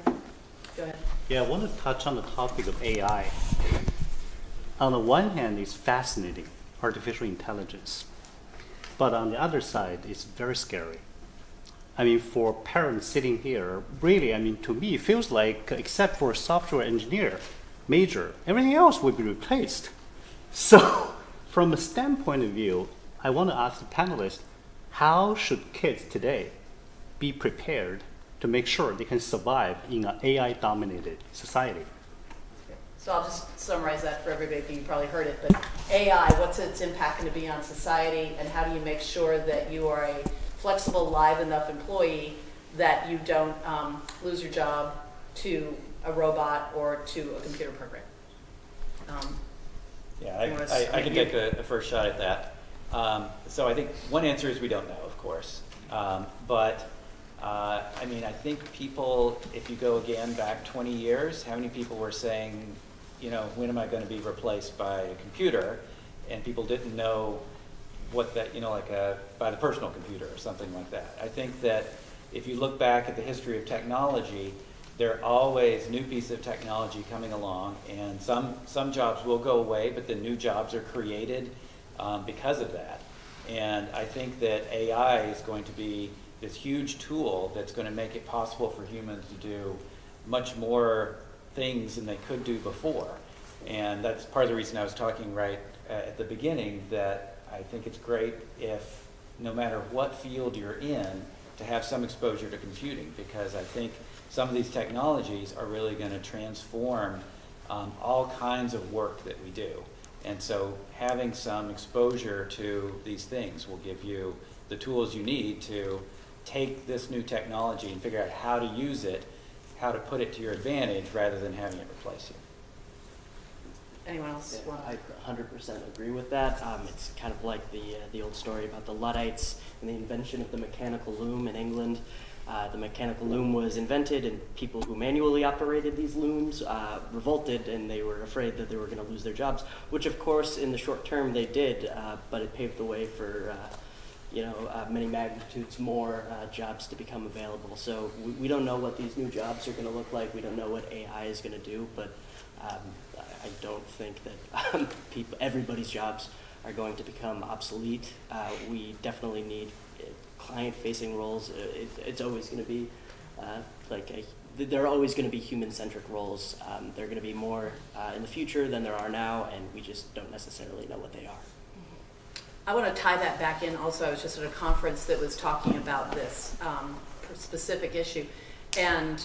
S2: Go ahead.
S9: Yeah, I want to touch on the topic of AI. On the one hand, it's fascinating, artificial intelligence. But on the other side, it's very scary. I mean, for parents sitting here, really, to me, it feels like, except for a software engineer major, everything else would be replaced. So, from a STEM point of view, I want to ask the panelists, how should kids today be prepared to make sure they can survive in an AI-dominated society?
S2: So I'll just summarize that for everybody. You probably heard it, but AI, what's its impact going to be on society, and how do you make sure that you are a flexible, live enough employee that you don't lose your job to a robot or to a computer program?
S7: I can take a first shot at that. So I think one answer is we don't know, of course. But I think people, if you go again back 20 years, how many people were saying, when am I going to be replaced by a computer? And people didn't know what that, by the personal computer or something like that. I think that if you look back at the history of technology, there are always new pieces of technology coming along, and some jobs will go away, but then new jobs are created because of that. And I think that AI is going to be this huge tool that's going to make it possible for humans to do much more things than they could do before. And that's part of the reason I was talking right at the beginning, that I think it's great if, no matter what field you're in, to have some exposure to computing, because I think some of these technologies are really going to transform all kinds of work that we do. And so having some exposure to these things will give you the tools you need to take this new technology and figure out how to use it, how to put it to your advantage rather than having it replace you.
S2: anyone else
S5: Yeah,
S2: want
S5: I 100% agree with that. It's kind of like the old story about the Luddites and the invention of the mechanical loom in England. The mechanical loom was invented, and people who manually operated these looms revolted, and they were afraid that they were going to lose their jobs, which of course in the short term they did, but it paved the way for many magnitudes more jobs to become available. So we don't know what these new jobs are going to look like. We don't know what AI is going to do, but I don't think that everybody's jobs are going to become obsolete. We definitely need client-facing roles. It's always going to be there are always going to be human-centric roles. There are going to be more in the future than there are now, and we just don't necessarily know what they are.
S2: I want to tie that back in also. I was just at a conference that was talking about this specific issue. And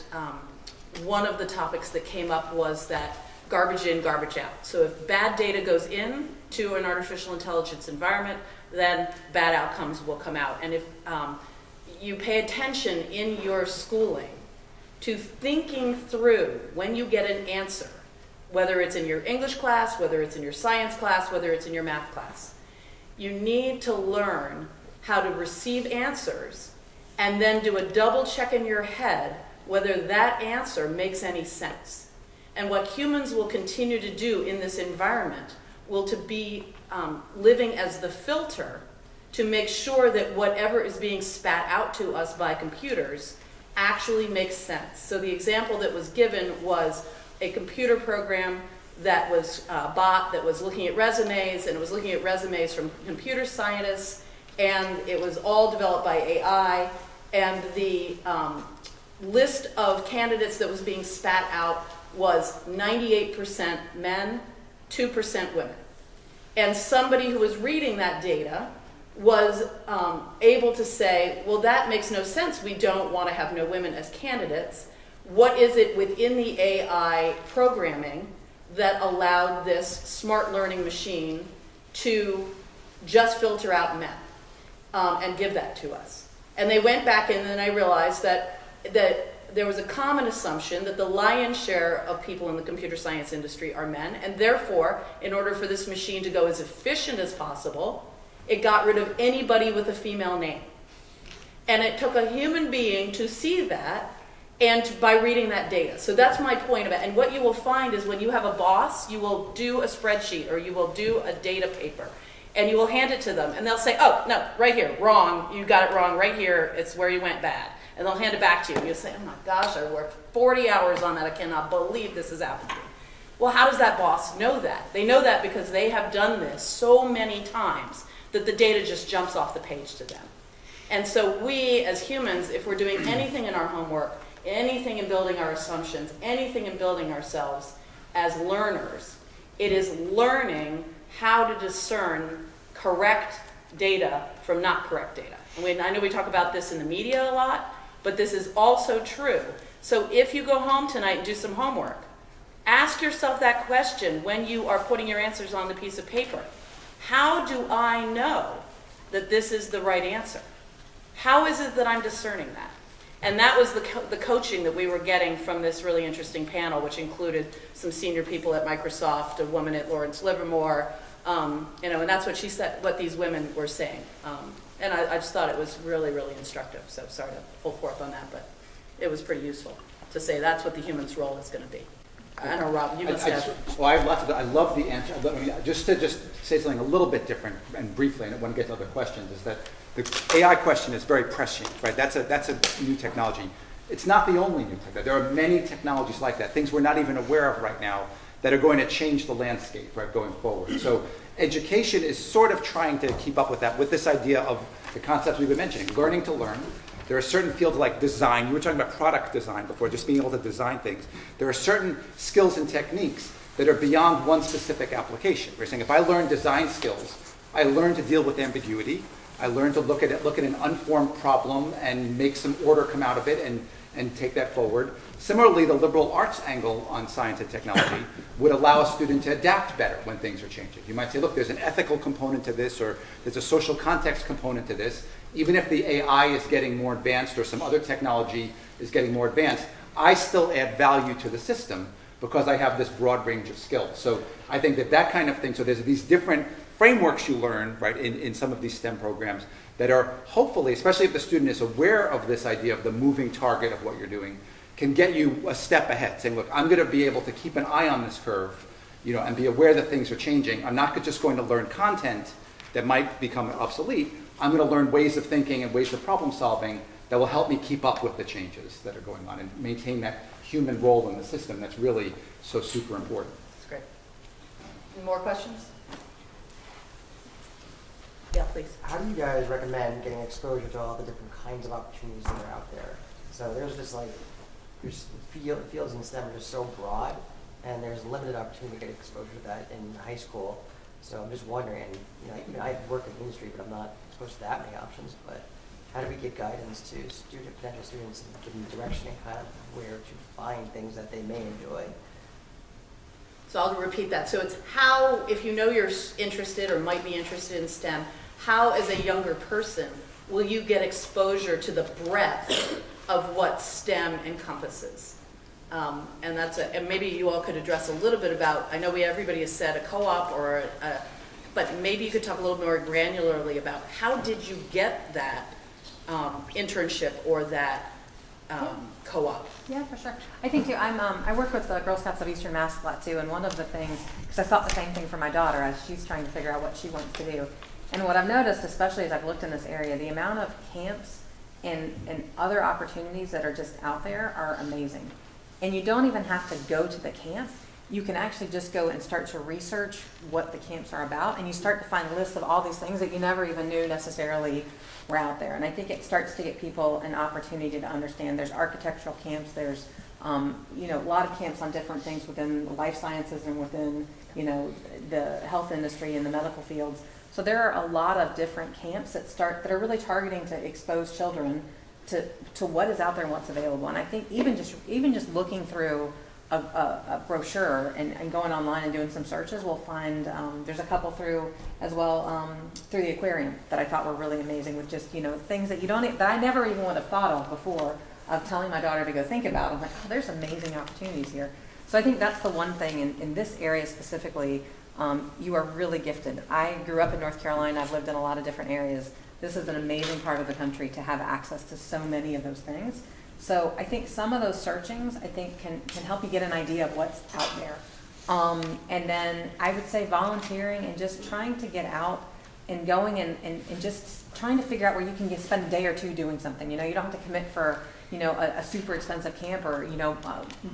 S2: one of the topics that came up was that garbage in, garbage out. So if bad data goes in to an artificial intelligence environment, then bad outcomes will come out. And if you pay attention in your schooling to thinking through when you get an answer, whether it's in your English class, whether it's in your science class, whether it's in your math class, you need to learn how to receive answers and then do a double check in your head whether that answer makes any sense. And what humans will continue to do in this environment will to be living as the filter to make sure that whatever is being spat out to us by computers actually makes sense. So the example that was given was a computer program that was bought, that was looking at resumes, and it was looking at resumes from computer scientists, and it was all developed by AI, and the list of candidates that was being spat out was 98% men, 2% women. And somebody who was reading that data was able to say, well, that makes no sense. We don't want to have no women as candidates. What is it within the AI programming that allowed this smart learning machine to just filter out men and give that to us? And they went back in, and then I realized that there was a common assumption that the lion's share of people in the computer science industry are men, and therefore, in order for this machine to go as efficient as possible, it got rid of anybody with a female name. And it took a human being to see that, and by reading that data. So that's my point about it. And what you will find is when you have a boss, you will do a spreadsheet or you will do a data paper, and you will hand it to them, and they'll say, oh, no, right here, wrong, you got it wrong, right here, it's where you went bad. And they'll hand it back to you, and you'll say, oh my gosh, I worked 40 hours on that, I cannot believe this has happened to me. Well, how does that boss know that? They know that because they have done this so many times that the data just jumps off the page to them. And so we, as humans, if we're doing anything in our homework, anything in building our assumptions, anything in building ourselves as learners, it is learning how to discern correct data from not correct data. And I know we talk about this in the media a lot, but this is also true. So if you go home tonight and do some homework, ask yourself that question when you are putting your answers on the piece of paper. How do I know that this is the right answer? How is it that I'm discerning that? And that was the coaching that we were getting from this really interesting panel, which included some senior people at Microsoft, a woman at Lawrence Livermore, and that's what she said, what these women were saying. And I just thought it was really, really instructive. So sorry to pull forth on that, but it was pretty useful to say that's what the human's role is going to be. I don't know, Rob, you must have.
S3: Well, I have lots of. I love the answer. I mean, just to say something a little bit different and briefly, and I want to get to other questions, is that the AI question is very prescient, right? That's a new technology. It's not the only new technology. There are many technologies like that, things we're not even aware of right now that are going to change the landscape, right, going forward. So education is sort of trying to keep up with that, with this idea of the concepts we've been mentioning, learning to learn. There are certain fields like design. You were talking about product design before, just being able to design things. There are certain skills and techniques that are beyond one specific application. We're saying if I learn design skills, I learn to deal with ambiguity. I learn to look at an unformed problem and make some order come out of it and take that forward. Similarly, the liberal arts angle on science and technology would allow a student to adapt better when things are changing. You might say, look, there's an ethical component to this, or there's a social context component to this. Even if the AI is getting more advanced or some other technology is getting more advanced, I still add value to the system. because I have this broad range of skills. So I think that kind of thing, so there's these different frameworks you learn, right, in some of these STEM programs that are hopefully, especially if the student is aware of this idea of the moving target of what you're doing, can get you a step ahead, saying, look, I'm going to be able to keep an eye on this curve, and be aware that things are changing. I'm not just going to learn content that might become obsolete. I'm going to learn ways of thinking and ways of problem solving that will help me keep up with the changes that are going on and maintain that human role in the system that's really so super important.
S2: That's great. Any more questions? Yeah, please.
S10: How do you guys recommend getting exposure to all the different kinds of opportunities that are out there? So there's just like, fields in STEM are just so broad, and there's limited opportunity to get exposure to that in high school. So I'm just wondering, I work in the industry, but I'm not exposed to that many options, but how do we give guidance to potential students and give them direction and kind of where to find things that they may enjoy?
S2: So I'll repeat that. So it's how, if you know you're interested or might be interested in STEM, how as a younger person will you get exposure to the breadth of what STEM encompasses? And maybe you all could address a little bit about, I know everybody has said a co-op but maybe you could talk a little more granularly about how did you get that internship or that co-op?
S6: Yeah, for sure. I think too, I work with the Girl Scouts of Eastern Mass a lot too, and one of the things, because I thought the same thing for my daughter as she's trying to figure out what she wants to do. And what I've noticed, especially as I've looked in this area, the amount of camps and other opportunities that are just out there are amazing. And you don't even have to go to the camp. You can actually just go and start to research what the camps are about, and you start to find lists of all these things that you never even knew necessarily were out there. And I think it starts to get people an opportunity to understand there's architectural camps, there's a lot of camps on different things within the life sciences and within the health industry and the medical fields. So there are a lot of different camps that are really targeting to expose children to what is out there and what's available. And I think even just looking through a brochure and going online and doing some searches, we'll find there's a couple through as well through the aquarium that I thought were really amazing, with just things that that I never even would have thought of before, of telling my daughter to go think about. I'm like, oh, there's amazing opportunities here. So I think that's the one thing in this area specifically. You are really gifted. I grew up in North Carolina. I've lived in a lot of different areas. This is an amazing part of the country to have access to so many of those things. So I think some of those searchings, I think, can help you get an idea of what's out there. And then I would say volunteering and just trying to get out and going and just trying to figure out where you can spend a day or two doing something. You don't have to commit for, a super expensive camp or,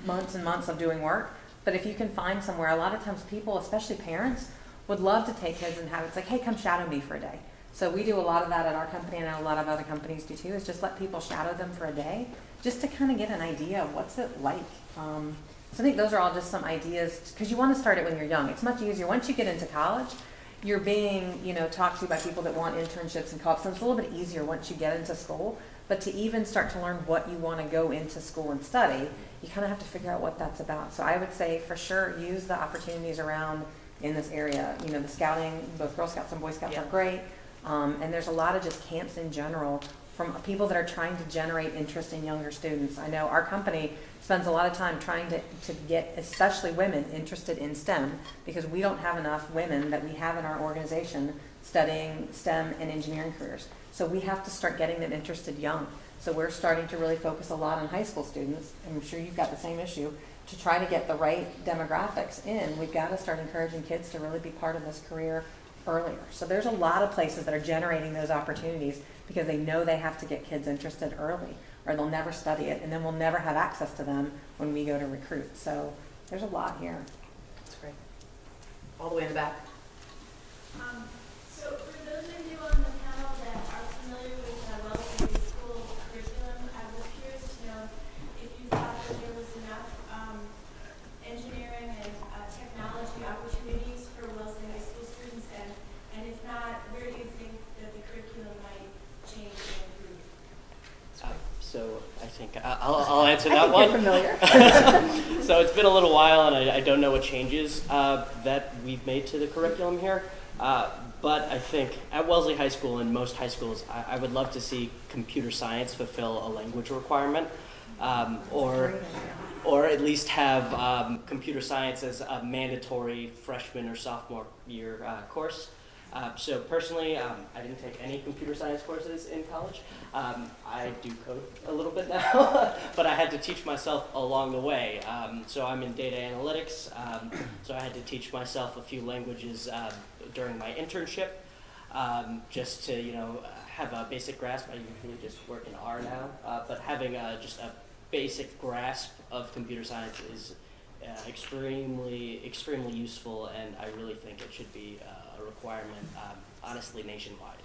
S6: months and months of doing work. But if you can find somewhere, a lot of times people, especially parents, would love to take kids and have it's like, hey, come shadow me for a day. So we do a lot of that at our company, and a lot of other companies do too, is just let people shadow them for a day, just to kind of get an idea of what's it like. So I think those are all just some ideas, because you want to start it when you're young. It's much easier. Once you get into college, you're being, talked to by people that want internships and co-ops, so it's a little bit easier once you get into school. But to even start to learn what you want to go into school and study, you kind of have to figure out what that's about. So I would say for sure use the opportunities around in this area. The scouting, both Girl Scouts and Boy Scouts are great. And there's a lot of just camps in general from people that are trying to generate interest in younger students. I know our company spends a lot of time trying to get especially women interested in STEM, because we don't have enough women that we have in our organization studying STEM and engineering careers. So we have to start getting them interested young. So we're starting to really focus a lot on high school students. I'm sure you've got the same issue. To try to get the right demographics in, we've got to start encouraging kids to really be part of this career earlier. So there's a lot of places that are generating those opportunities because they know they have to get kids interested early, or they'll never study it, and then we'll never have access to them when we go to recruit. So there's a lot here.
S2: That's great. All the way in the back.
S11: So for those of you on the panel that are familiar with Wellesley High School curriculum, I was curious to know if you thought that there was enough engineering and technology opportunities for Wellesley High School students, and if not, where do you think that the curriculum might change and improve?
S5: So I think I'll answer that one.
S1: You're familiar.
S5: So it's been a little while, and I don't know what changes that we've made to the curriculum here. But I think at Wellesley High School and most high schools, I would love to see computer science fulfill a language requirement, or or at least have computer science as a mandatory freshman or sophomore year course. So personally, I didn't take any computer science courses in college. I do code a little bit now, but I had to teach myself along the way. So I'm in data analytics, so I had to teach myself a few languages during my internship, just to have a basic grasp. I usually just work in R now, but having just a basic grasp of computer science is extremely useful, and I really think it should be a requirement, honestly, nationwide.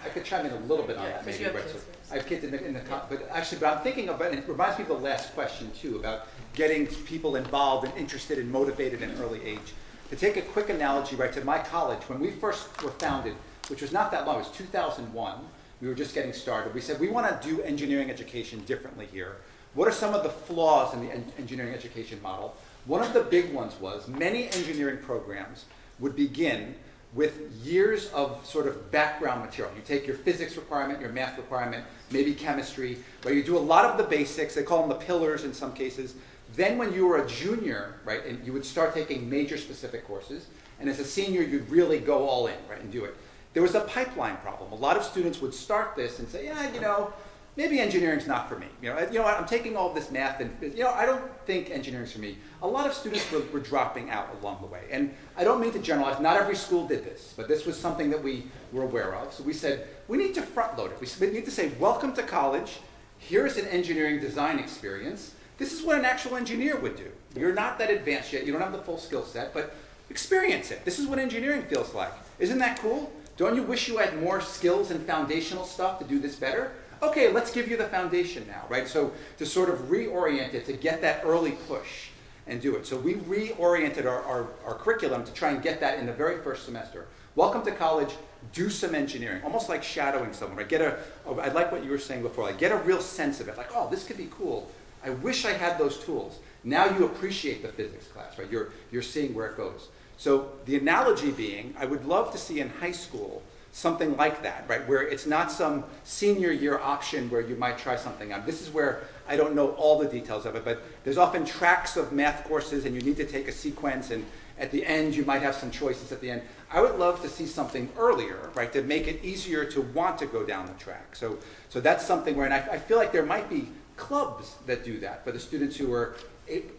S3: I could chime in a little bit on
S2: Yeah,
S3: that,
S2: 'cause
S3: maybe.
S2: you have
S3: Right?
S2: kids,
S3: So
S2: yes.
S3: I have kids in the but I'm thinking about, and it reminds me of the last question too, about getting people involved and interested and motivated in early age. To take a quick analogy, right, to my college, when we first were founded, which was not that long, it was 2001, we were just getting started. We said, we want to do engineering education differently here. What are some of the flaws in the engineering education model? One of the big ones was many engineering programs would begin with years of sort of background material. You take your physics requirement, your math requirement, maybe chemistry, where you do a lot of the basics. They call them the pillars in some cases. Then when you were a junior, right, and you would start taking major specific courses, and as a senior, you'd really go all in, right, and do it. There was a pipeline problem. A lot of students would start this and say, yeah, maybe engineering's not for me. I'm taking all this math and, I don't think engineering's for me. A lot of students were dropping out along the way. And I don't mean to generalize, not every school did this, but this was something that we were aware of. So we said, we need to front load it. We need to say, welcome to college. Here's an engineering design experience. This is what an actual engineer would do. You're not that advanced yet. You don't have the full skill set, but experience it. This is what engineering feels like. Isn't that cool? Don't you wish you had more skills and foundational stuff to do this better? Okay, let's give you the foundation now, right? So to sort of reorient it, to get that early push and do it. So we reoriented our curriculum to try and get that in the very first semester. Welcome to college, do some engineering, almost like shadowing someone, right? I like what you were saying before, like get a real sense of it, like, oh, this could be cool. I wish I had those tools. Now you appreciate the physics class, right? You're seeing where it goes. So the analogy being, I would love to see in high school something like that, right? Where it's not some senior year option where you might try something out. This is where I don't know all the details of it, but there's often tracks of math courses and you need to take a sequence, and at the end you might have some choices at the end. I would love to see something earlier, right, to make it easier to want to go down the track. So that's something where, and I feel like there might be clubs that do that for the students who are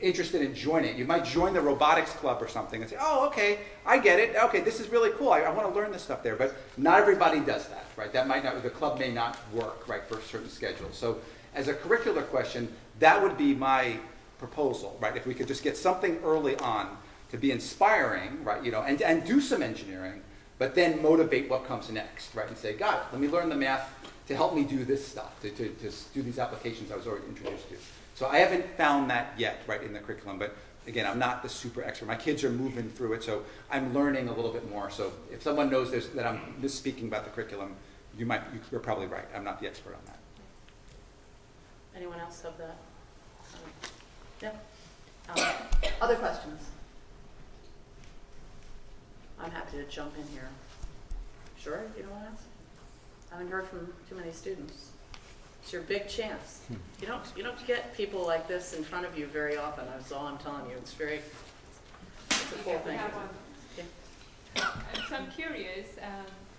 S3: interested in joining. You might join the robotics club or something and say, oh, okay, I get it. Okay, this is really cool. I want to learn this stuff there. But not everybody does that, right? The club may not work, right, for a certain schedule. So as a curricular question, that would be my proposal, right? If we could just get something early on to be inspiring, right, and do some engineering, but then motivate what comes next, right? And say, got it, let me learn the math to help me do this stuff, to do these applications I was already introduced to. So I haven't found that yet, right, in the curriculum, but again, I'm not the super expert. My kids are moving through it, so I'm learning a little bit more. So if someone knows that I'm misspeaking about the curriculum, you're probably right. I'm not the expert on that.
S2: Anyone else have that? Yeah. Other questions? I'm happy to jump in here. Sure, you don't want to answer? I haven't heard from too many students. It's your big chance. You don't get people like this in front of you very often. That's all I'm telling you. It's a cool thing.
S11: So I'm curious,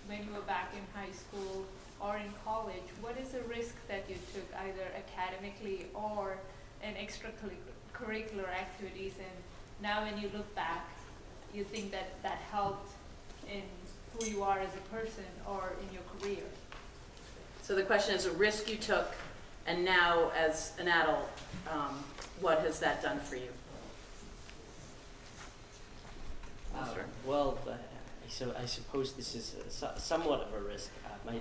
S11: when you were back in high school or in college, what is the risk that you took either academically or in extracurricular activities, and now when you look back, you think that helped in who you are as a person or in your career?
S2: So the question is a risk you took, and now as an adult, what has that done for you?
S5: So I suppose this is somewhat of a risk.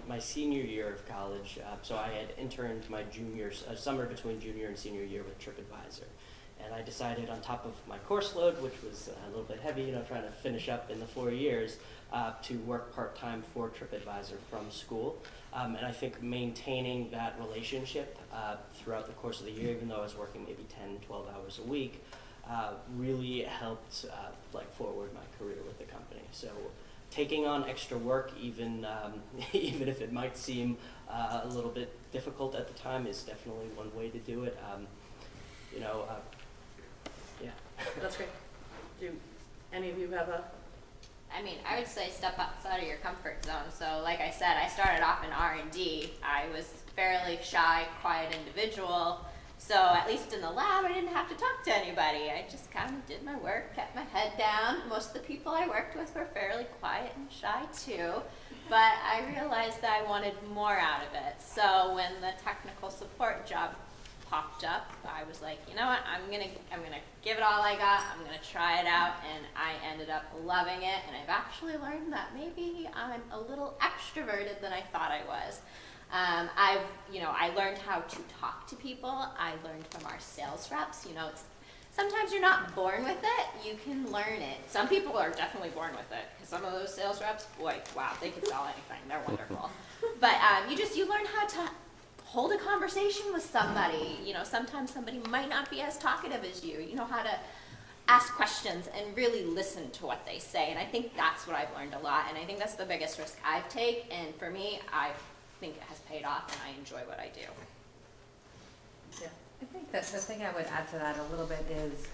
S5: My senior year of college, so I had interned my summer between junior and senior year with TripAdvisor. And I decided on top of my course load, which was a little bit heavy, trying to finish up in the 4 years, to work part-time for TripAdvisor from school. And I think maintaining that relationship throughout the course of the year, even though I was working maybe 10, 12 hours a week, really helped forward my career with the company. So taking on extra work, even if it might seem a little bit difficult at the time, is definitely one way to do it. you know, yeah.
S2: That's great. Do any of you have a?
S4: I mean, I would say step outside of your comfort zone. So like I said, I started off in R&D. I was fairly shy, quiet individual. So at least in the lab, I didn't have to talk to anybody. I just kind of did my work, kept my head down. Most of the people I worked with were fairly quiet and shy too. But I realized that I wanted more out of it. So when the technical support job popped up, I was like, you know what, I'm gonna give it all I got, I'm gonna try it out, and I ended up loving it, and I've actually learned that maybe I'm a little extroverted than I thought I was. I learned how to talk to people. I learned from our sales reps, sometimes you're not born with it, you can learn it. Some people are definitely born with it, because some of those sales reps, boy, wow, they can sell anything, they're wonderful. But you learn how to hold a conversation with somebody. Sometimes somebody might not be as talkative as you. You know how to ask questions and really listen to what they say. And I think that's what I've learned a lot. And I think that's the biggest risk I've taken. And for me, I think it has paid off and I enjoy what I do.
S2: Yeah.
S6: I think that the thing I would add to that a little bit is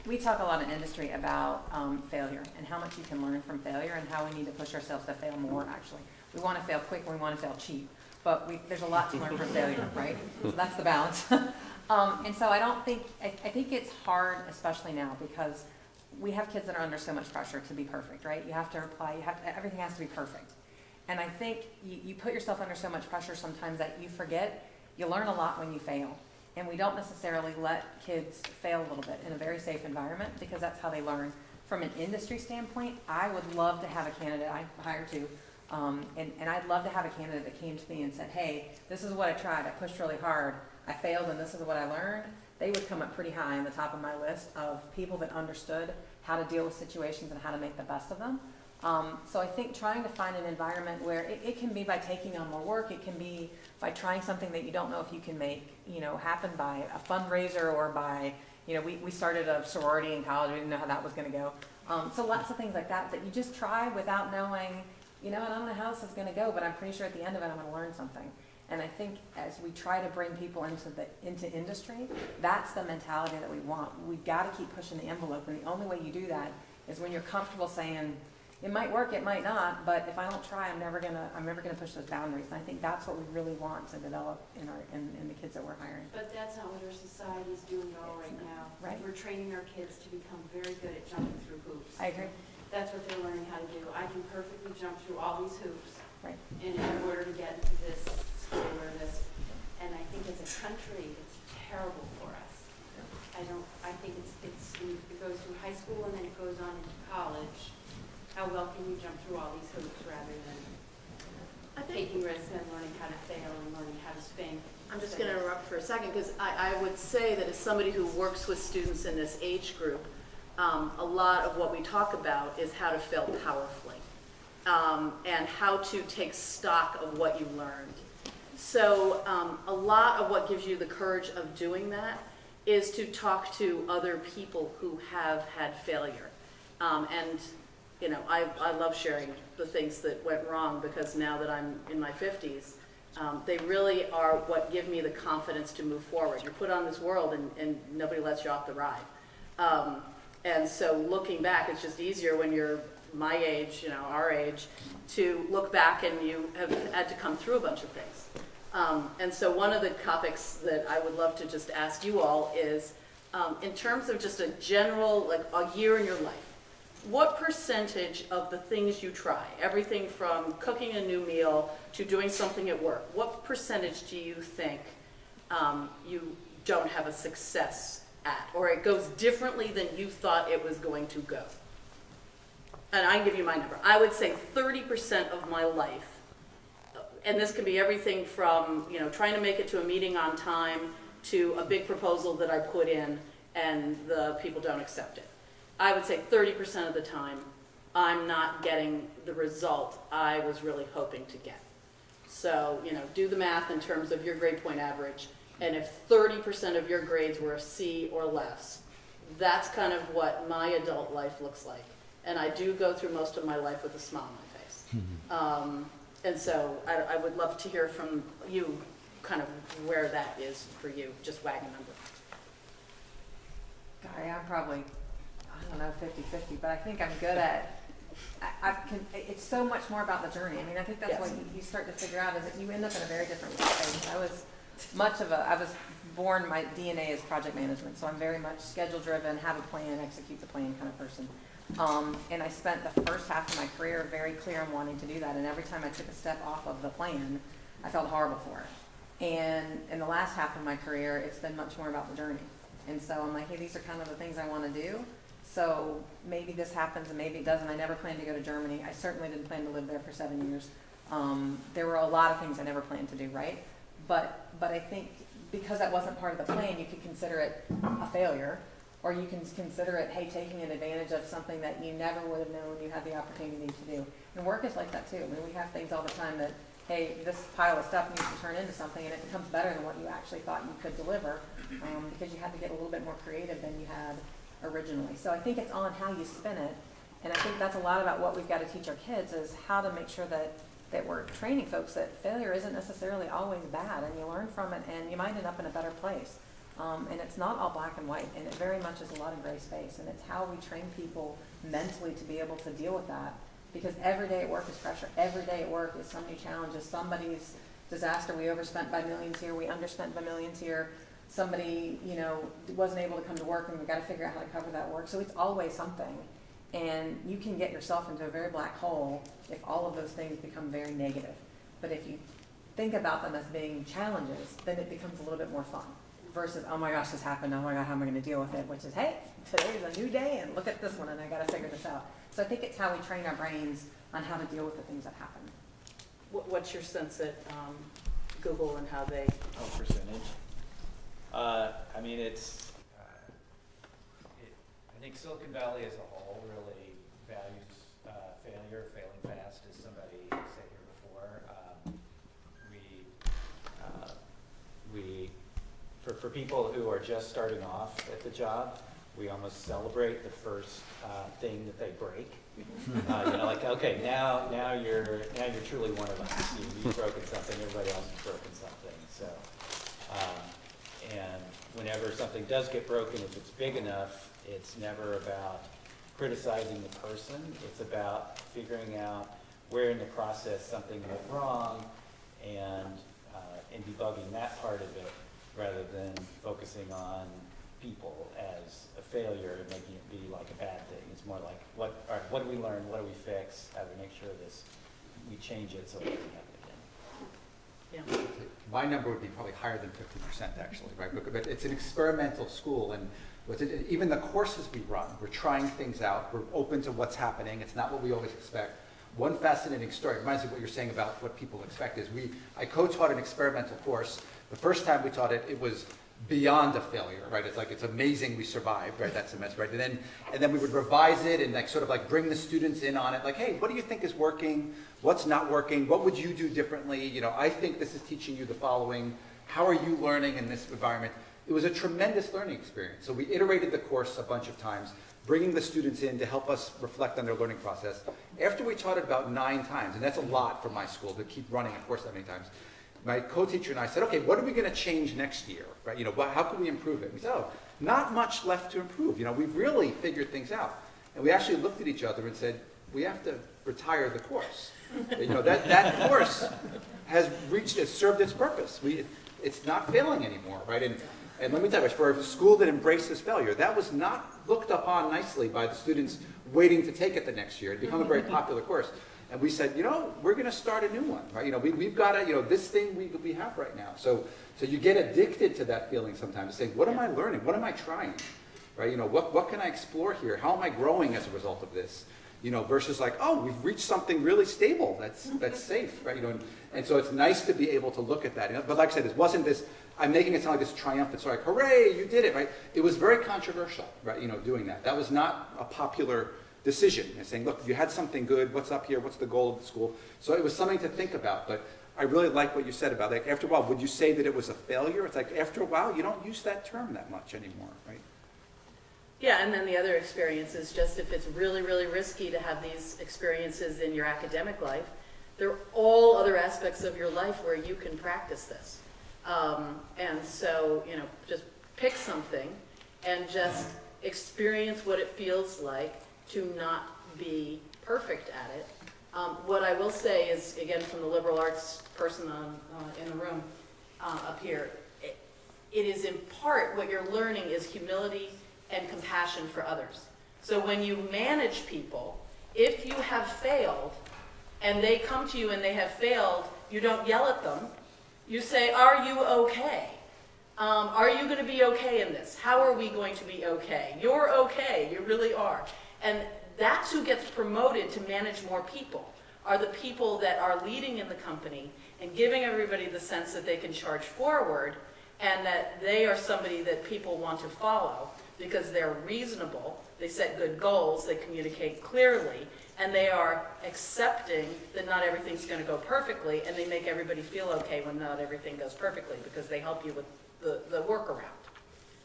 S6: we talk a lot in industry about failure and how much you can learn from failure and how we need to push ourselves to fail more, actually. We want to fail quick and we want to fail cheap. But there's a lot to learn from failure, right? So that's the balance. And so I think it's hard, especially now, because we have kids that are under so much pressure to be perfect, right? You have to apply, everything has to be perfect. And I think you put yourself under so much pressure sometimes that you forget, you learn a lot when you fail. And we don't necessarily let kids fail a little bit in a very safe environment because that's how they learn. From an industry standpoint, I would love to have a candidate, I hired two, and I'd love to have a candidate that came to me and said, hey, this is what I tried, I pushed really hard, I failed, and this is what I learned. They would come up pretty high on the top of my list of people that understood how to deal with situations and how to make the best of them. So I think trying to find an environment where it can be by taking on more work, it can be by trying something that you don't know if you can make, happen by a fundraiser or by, we started a sorority in college, we didn't know how that was going to go. So lots of things like that you just try without knowing, I don't know how this is going to go, but I'm pretty sure at the end of it I'm going to learn something. And I think as we try to bring people into industry, that's the mentality that we want. We've got to keep pushing the envelope, and the only way you do that is when you're comfortable saying, it might work, it might not, but if I don't try, I'm never gonna push those boundaries. And I think that's what we really want to develop in the kids that we're hiring.
S8: But that's not what our society is doing at all right now.
S6: Right.
S8: We're training our kids to become very good at jumping through hoops.
S6: I agree.
S8: That's what they're learning how to do. I can perfectly jump through all these hoops
S6: Right.
S8: in order to get into this school or this. And I think as a country, it's terrible for us. I think it goes through high school and then it goes on into college. How well can you jump through all these hoops rather than taking risks and learning how to fail and learning how to spin?
S2: I'm just going to interrupt for a second because I would say that as somebody who works with students in this age group, a lot of what we talk about is how to fail powerfully and how to take stock of what you learned. So a lot of what gives you the courage of doing that is to talk to other people who have had failure. I love sharing the things that went wrong because now that I'm in my 50s, they really are what give me the confidence to move forward. You're put on this world and nobody lets you off the ride. And so looking back, it's just easier when you're my age, our age, to look back and you have had to come through a bunch of things. And so one of the topics that I would love to just ask you all is, in terms of just a general, like a year in your life, what percentage of the things you try, everything from cooking a new meal to doing something at work, what percentage do you think you don't have a success at, or it goes differently than you thought it was going to go? And I can give you my number. I would say 30% of my life, and this can be everything from trying to make it to a meeting on time to a big proposal that I put in and the people don't accept it. I would say 30% of the time, I'm not getting the result I was really hoping to get. So, do the math in terms of your grade point average, and if 30% of your grades were a C or less, that's kind of what my adult life looks like. And I do go through most of my life with a smile on my face. And so I would love to hear from you kind of where that is for you, just wag a number.
S6: I'm probably, I don't know, 50-50, but I think I'm good at, it's so much more about the journey. I mean, I think that's
S2: Yes.
S6: what you start to figure out is that you end up in a very different place. I was born, my DNA is project management, so I'm very much schedule driven, have a plan, execute the plan kind of person. And I spent the first half of my career very clear on wanting to do that, and every time I took a step off of the plan, I felt horrible for it. And in the last half of my career, it's been much more about the journey. And so I'm like, hey, these are kind of the things I want to do. So maybe this happens and maybe it doesn't. I never planned to go to Germany. I certainly didn't plan to live there for 7 years. There were a lot of things I never planned to do, right? But I think because that wasn't part of the plan, you could consider it a failure, or you can consider it, hey, taking an advantage of something that you never would have known you had the opportunity to do. And work is like that too. I mean, we have things all the time that, hey, this pile of stuff needs to turn into something, and it becomes better than what you actually thought you could deliver, because you had to get a little bit more creative than you had originally. So I think it's on how you spin it, and I think that's a lot about what we've got to teach our kids is how to make sure that we're training folks that failure isn't necessarily always bad, and you learn from it, and you might end up in a better place. And it's not all black and white, and it very much is a lot of gray space, and it's how we train people mentally to be able to deal with that. Because every day at work is pressure. Every day at work is some new challenges. Somebody's disaster. We overspent by millions here. We underspent by millions here. Somebody, wasn't able to come to work, and we've got to figure out how to cover that work. So it's always something. And you can get yourself into a very black hole if all of those things become very negative. But if you think about them as being challenges, then it becomes a little bit more fun. Versus, oh my gosh, this happened. Oh my God, how am I going to deal with it? Which is, hey, today is a new day, and look at this one, and I got to figure this out. So I think it's how we train our brains on how to deal with the things that happen.
S2: What's your sense at Google and how they?
S7: Oh, percentage. I mean, I think Silicon Valley as a whole really values failure, failing fast, as somebody said here before. For people who are just starting off at the job, we almost celebrate the first thing that they break. Like, okay, now you're truly one of us. You've broken something, everybody else has broken something. So, and whenever something does get broken, if it's big enough, it's never about criticizing the person. It's about figuring out where in the process something went wrong and debugging that part of it, rather than focusing on people as a failure and making it be like a bad thing. It's more like, what do we learn? What do we fix? How do we make sure we change it so it doesn't happen again?
S2: Yeah.
S3: My number would be probably higher than 50% actually, right? But it's an experimental school, and even the courses we run, we're trying things out. We're open to what's happening. It's not what we always expect. One fascinating story, reminds me of what you're saying about what people expect, is I co-taught an experimental course. The first time we taught it, it was beyond a failure, right? It's amazing we survived, right, that semester, right? And then we would revise it and bring the students in on it, like, hey, what do you think is working? What's not working? What would you do differently? I think this is teaching you the following. How are you learning in this environment? It was a tremendous learning experience. So we iterated the course a bunch of times, bringing the students in to help us reflect on their learning process. After we taught it about 9 times, and that's a lot for my school to keep running a course that many times, my co-teacher and I said, okay, what are we going to change next year? Right? How can we improve it? We said, not much left to improve. We've really figured things out. And we actually looked at each other and said, we have to retire the course. That course has served its purpose. It's not failing anymore, right? And let me tell you, for a school that embraces failure, that was not looked upon nicely by the students waiting to take it the next year. It became a very popular course. And we said, we're going to start a new one, right? We've got this thing we have right now. So you get addicted to that feeling sometimes, saying, what am I learning? What am I trying? Right? What can I explore here? How am I growing as a result of this? Versus like, we've reached something really stable that's safe, right? And so it's nice to be able to look at that. But like I said, it wasn't this. I'm making it sound like this triumphant story, like, hooray, you did it, right? It was very controversial, right? Doing that. That was not a popular decision. Saying, look, you had something good. What's up here? What's the goal of the school? So it was something to think about. But I really like what you said about, like, after a while, would you say that it was a failure? It's like, after a while, you don't use that term that much anymore, right?
S2: Yeah, and then the other experience is just if it's really, really risky to have these experiences in your academic life, there are all other aspects of your life where you can practice this. And so, just pick something and just experience what it feels like to not be perfect at it. What I will say is, again, from the liberal arts person in the room up here, it is in part what you're learning is humility and compassion for others. So when you manage people, if you have failed and they come to you and they have failed, you don't yell at them. You say, are you okay? Are you going to be okay in this? How are we going to be okay? You're okay. You really are. And that's who gets promoted to manage more people, are the people that are leading in the company and giving everybody the sense that they can charge forward and that they are somebody that people want to follow because they're reasonable, they set good goals, they communicate clearly, and they are accepting that not everything's going to go perfectly, and they make everybody feel okay when not everything goes perfectly because they help you with the workaround.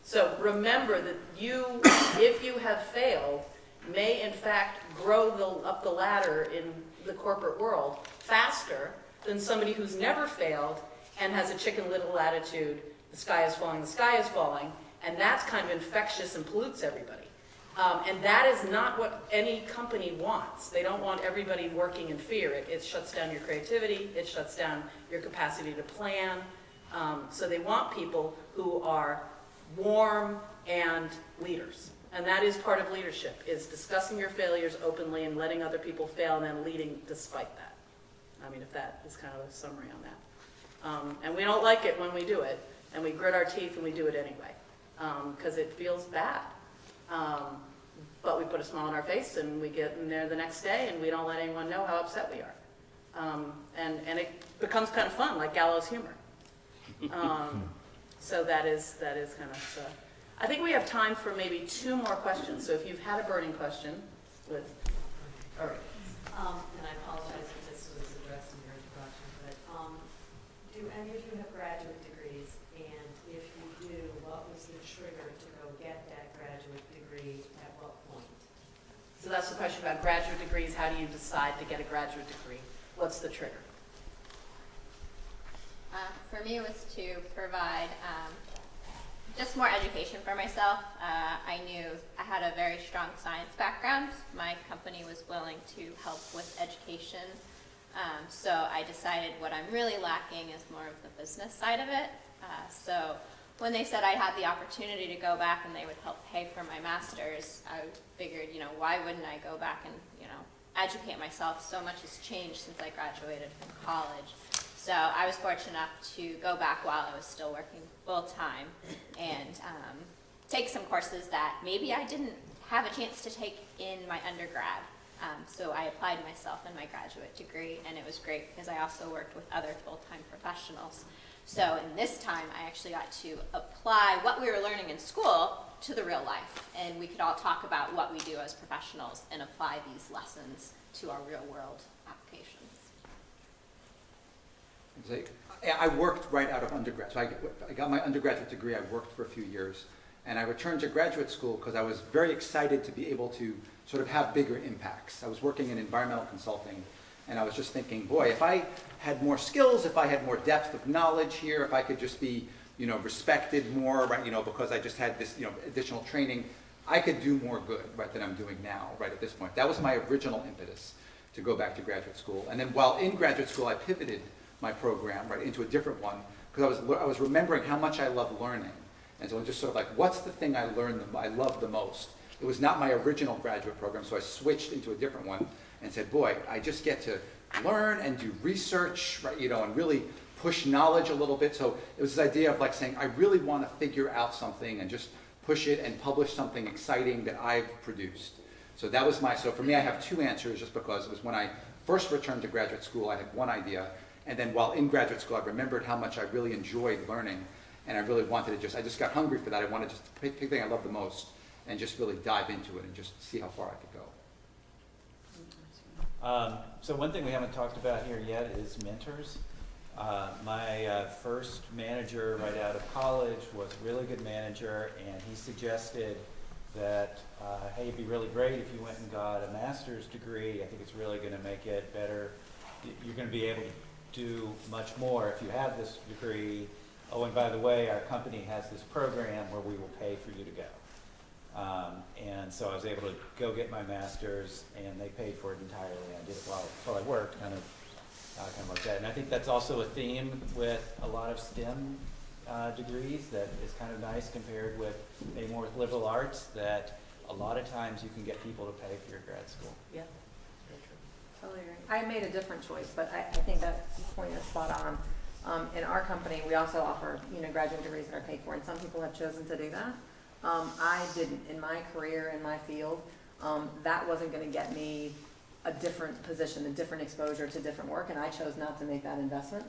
S2: So remember that you, if you have failed, may in fact grow up the ladder in the corporate world faster than somebody who's never failed and has a chicken little attitude, the sky is falling, and that's kind of infectious and pollutes everybody. And that is not what any company wants. They don't want everybody working in fear. It shuts down your creativity, it shuts down your capacity to plan. So they want people who are warm and leaders. And that is part of leadership, is discussing your failures openly and letting other people fail and then leading despite that. I mean, if that is kind of a summary on that. And we don't like it when we do it, and we grit our teeth and we do it anyway, because it feels bad. But we put a smile on our face and we get in there the next day and we don't let anyone know how upset we are. And it becomes kind of fun, like gallows humor. So that is kind of, I think we have time for maybe 2 more questions. So if you've had a burning question with, all right.
S12: And I apologize if this was addressed in your introduction, but do any of you have graduate degrees? And if you do, what was the trigger to go get that graduate degree at what point?
S2: So that's the question about graduate degrees. How do you decide to get a graduate degree? What's the trigger?
S4: For me, it was to provide just more education for myself. I knew I had a very strong science background. My company was willing to help with education. So I decided what I'm really lacking is more of the business side of it. So when they said I had the opportunity to go back and they would help pay for my master's, I figured, why wouldn't I go back and, educate myself? So much has changed since I graduated from college. So I was fortunate enough to go back while I was still working full-time and take some courses that maybe I didn't have a chance to take in my undergrad. So I applied myself in my graduate degree, and it was great because I also worked with other full-time professionals. So in this time, I actually got to apply what we were learning in school to the real life, and we could all talk about what we do as professionals and apply these lessons to our real-world applications.
S3: I worked right out of undergrad. So I got my undergraduate degree. I worked for a few years. And I returned to graduate school because I was very excited to be able to sort of have bigger impacts. I was working in environmental consulting. And I was just thinking, boy, if I had more skills, if I had more depth of knowledge here, if I could just be, respected more, right, because I just had this, additional training, I could do more good, right, than I'm doing now, right, at this point. That was my original impetus to go back to graduate school. And then while in graduate school, I pivoted my program, right, into a different one, because I was remembering how much I love learning. And so I'm just sort of like, what's the thing I love the most? It was not my original graduate program, so I switched into a different one and said, boy, I just get to learn and do research, right, and really push knowledge a little bit. So it was this idea of like saying, I really want to figure out something and just push it and publish something exciting that I've produced. So that was so for me, I have 2 answers just because it was when I first returned to graduate school, I had one idea. And then while in graduate school, I remembered how much I really enjoyed learning. And I really wanted to I just got hungry for that. I wanted just to pick the thing I love the most and just really dive into it and just see how far I could go.
S7: So one thing we haven't talked about here yet is mentors. My first manager right out of college was a really good manager, and he suggested that, hey, it'd be really great if you went and got a master's degree. I think it's really going to make it better. You're going to be able to do much more if you have this degree. Oh, and by the way, our company has this program where we will pay for you to go. And so I was able to go get my master's, and they paid for it entirely. I did it while I worked, kind of like that. And I think that's also a theme with a lot of STEM degrees that is kind of nice compared with a more liberal arts, that a lot of times you can get people to pay for your grad school.
S2: Yeah.
S6: Totally agree. I made a different choice, but I think that point is spot on. In our company, we also offer, graduate degrees that are paid for, and some people have chosen to do that. I didn't. In my career, in my field, that wasn't going to get me a different position, a different exposure to different work, and I chose not to make that investment.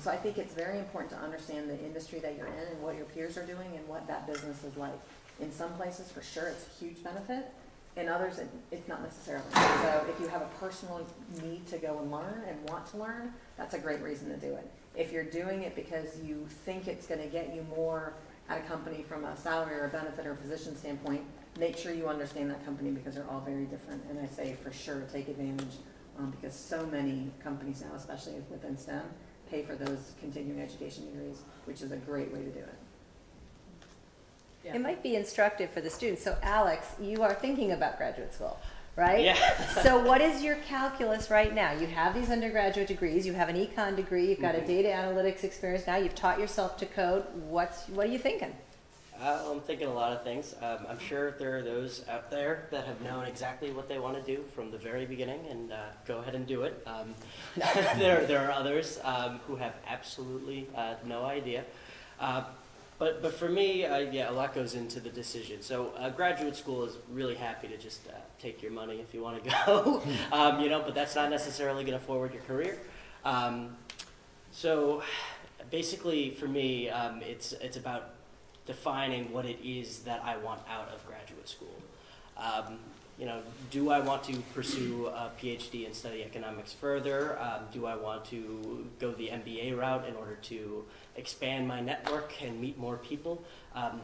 S6: So I think it's very important to understand the industry that you're in and what your peers are doing and what that business is like. In some places, for sure, it's a huge benefit. In others, it's not necessarily. So if you have a personal need to go and learn and want to learn, that's a great reason to do it. If you're doing it because you think it's going to get you more at a company from a salary or a benefit or a position standpoint, make sure you understand that company, because they're all very different. And I say for sure take advantage, because so many companies now, especially within STEM, pay for those continuing education degrees, which is a great way to do it.
S2: Yeah.
S1: It might be instructive for the students. So Alex, you are thinking about graduate school, right?
S5: Yeah.
S1: So what is your calculus right now? You have these undergraduate degrees, you have an econ degree, you've got a data analytics experience now, you've taught yourself to code. What are you thinking?
S5: I'm thinking a lot of things. I'm sure there are those out there that have known exactly what they want to do from the very beginning and go ahead and do it. There are others who have absolutely no idea. But for me, a lot goes into the decision. So graduate school is really happy to just take your money if you want to go, but that's not necessarily going to forward your career. So basically for me, it's about defining what it is that I want out of graduate school. Do I want to pursue a PhD and study economics further? Do I want to go the MBA route in order to expand my network and meet more people?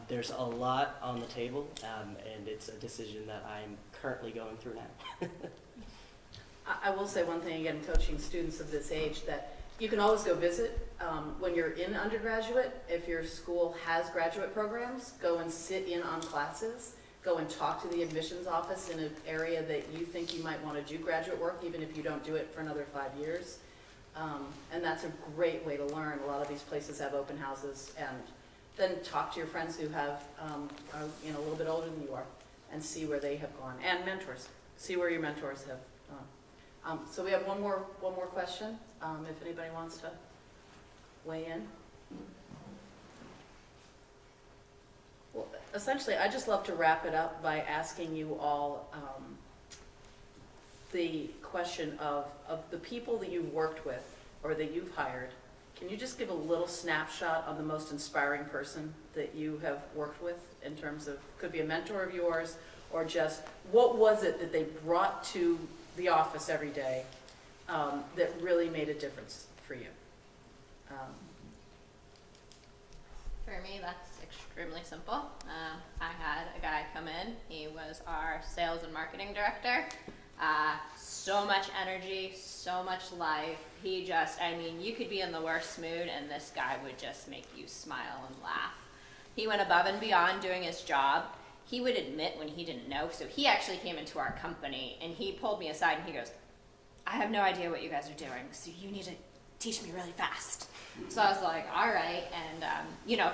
S5: There's a lot on the table, and it's a decision that I'm currently going through now.
S2: I will say one thing, again, coaching students of this age, that you can always go visit when you're in undergraduate. If your school has graduate programs, go and sit in on classes. Go and talk to the admissions office in an area that you think you might want to do graduate work, even if you don't do it for another 5 years. And that's a great way to learn. A lot of these places have open houses, and then talk to your friends who have, are, a little bit older than you are, and see where they have gone. And mentors, see where your mentors have gone. So we have one more question, if anybody wants to weigh in. Well, essentially, I just love to wrap it up by asking you all the question of the people that you've worked with or that you've hired. Can you just give a little snapshot on the most inspiring person that you have worked with in terms of, could be a mentor of yours, or just what was it that they brought to the office every day that really made a difference for you?
S4: For me, that's extremely simple. I had a guy come in. He was our sales and marketing director. So much energy, so much life. He just, you could be in the worst mood and this guy would just make you smile and laugh. He went above and beyond doing his job. He would admit when he didn't know. So he actually came into our company and he pulled me aside and he goes, I have no idea what you guys are doing, so you need to teach me really fast. So I was like, all right. And,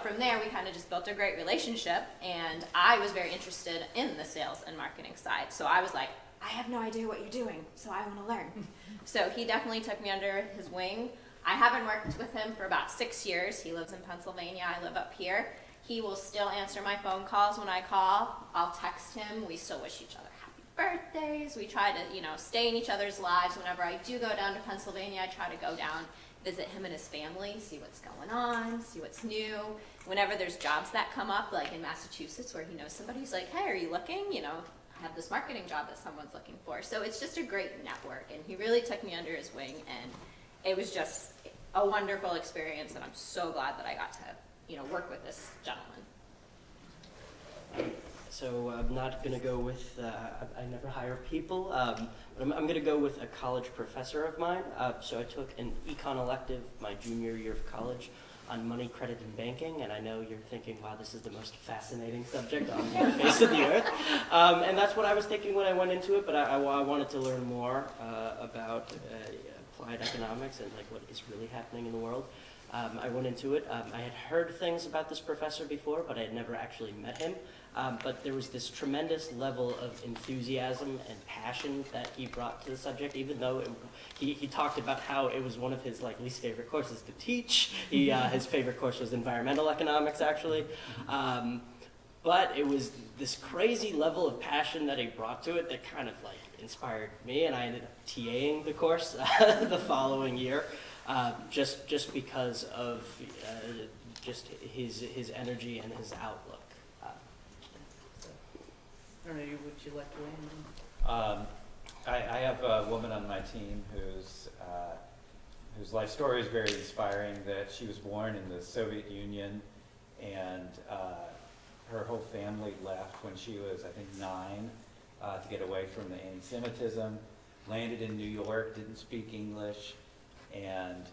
S4: from there, we kind of just built a great relationship. And I was very interested in the sales and marketing side. So I was like, I have no idea what you're doing, so I want to learn. So he definitely took me under his wing. I haven't worked with him for about 6 years. He lives in Pennsylvania. I live up here. He will still answer my phone calls when I call. I'll text him. We still wish each other happy birthdays. We try to, stay in each other's lives. Whenever I do go down to Pennsylvania, I try to go down, visit him and his family, see what's going on, see what's new. Whenever there's jobs that come up, like in Massachusetts where he knows somebody, he's like, hey, are you looking? I have this marketing job that someone's looking for. So it's just a great network, and he really took me under his wing, and it was just a wonderful experience, and I'm so glad that I got to, work with this gentleman.
S5: So I'm not going to go with, I never hire people, but I'm going to go with a college professor of mine. So I took an econ elective my junior year of college. money, credit, and banking. And I know you're thinking, wow, this is the most fascinating subject on the face of the earth. And that's what I was thinking when I went into it, but I wanted to learn more about applied economics and like what is really happening in the world. I went into it. I had heard things about this professor before, but I had never actually met him. But there was this tremendous level of enthusiasm and passion that he brought to the subject, even though he talked about how it was one of his like least favorite courses to teach. His favorite course was environmental economics, actually. But it was this crazy level of passion that he brought to it that kind of like inspired me, and I ended up TAing the course the following year, just because of just his energy and his outlook.
S2: I don't know, would you like to weigh in?
S7: I have a woman on my team whose life story is very inspiring, that she was born in the Soviet Union, and her whole family left when she was, I think, 9 to get away from the anti-Semitism, landed in New York, didn't speak English, and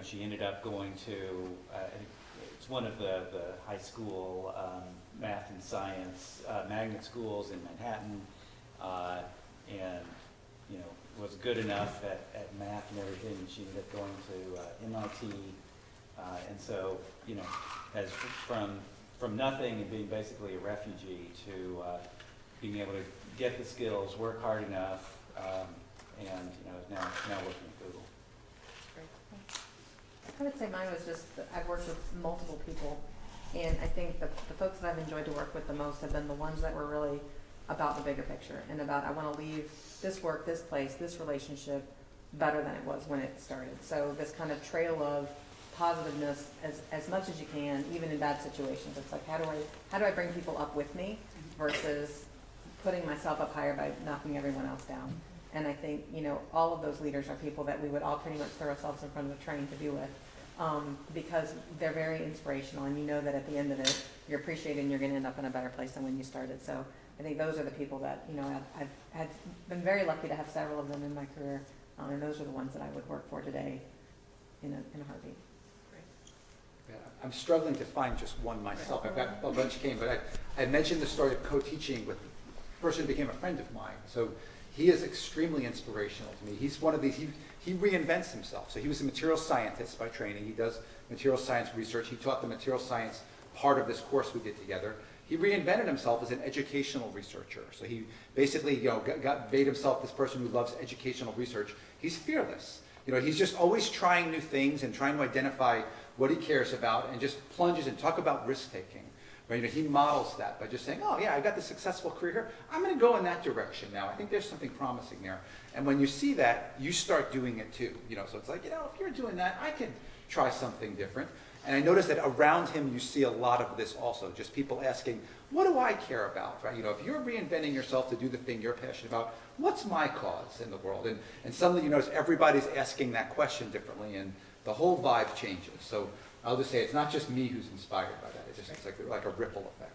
S7: she ended up going to, it's one of the high school math and science magnet schools in Manhattan, and was good enough at math and everything, and she ended up going to MIT, and so as from nothing and being basically a refugee to being able to get the skills, work hard enough, and now working at Google.
S6: I would say mine was just that I've worked with multiple people, and I think the folks that I've enjoyed to work with the most have been the ones that were really about the bigger picture and about, I want to leave this work, this place, this relationship better than it was when it started. So this kind of trail of positiveness as much as you can, even in bad situations. It's like, how do I bring people up with me versus putting myself up higher by knocking everyone else down. And I think, all of those leaders are people that we would all pretty much throw ourselves in front of the train to be with, because they're very inspirational, and you know that at the end of it, you're appreciated and you're going to end up in a better place than when you started. So I think those are the people that, I've been very lucky to have several of them in my career, and those are the ones that I would work for today in a heartbeat.
S3: Yeah, I'm struggling to find just one myself. I've got a bunch came, but I mentioned the story of co-teaching with a person who became a friend of mine. So he is extremely inspirational to me. He's one of these, he reinvents himself. So he was a material scientist by training. He does material science research. He taught the material science part of this course we did together. He reinvented himself as an educational researcher. So he basically, made himself this person who loves educational research. He's fearless. He's just always trying new things and trying to identify what he cares about and just plunges and talk about risk-taking. Right? He models that by just saying, oh yeah, I got this successful career here. I'm going to go in that direction now. I think there's something promising there. And when you see that, you start doing it too. So it's like, if you're doing that, I can try something different. And I noticed that around him, you see a lot of this also, just people asking, what do I care about? Right? If you're reinventing yourself to do the thing you're passionate about, what's my cause in the world? And suddenly you notice everybody's asking that question differently, and the whole vibe changes. So I'll just say it's not just me who's inspired by that. It's like a ripple effect.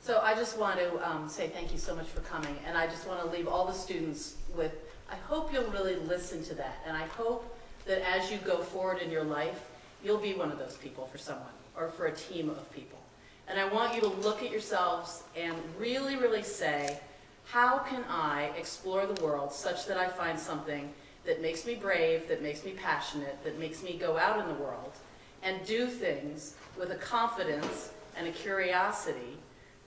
S2: So I just want to say thank you so much for coming, and I just want to leave all the students with, I hope you'll really listen to that, and I hope that as you go forward in your life, you'll be one of those people for someone, or for a team of people. And I want you to look at yourselves and really, really say, how can I explore the world such that I find something that makes me brave, that makes me passionate, that makes me go out in the world and do things with a confidence and a curiosity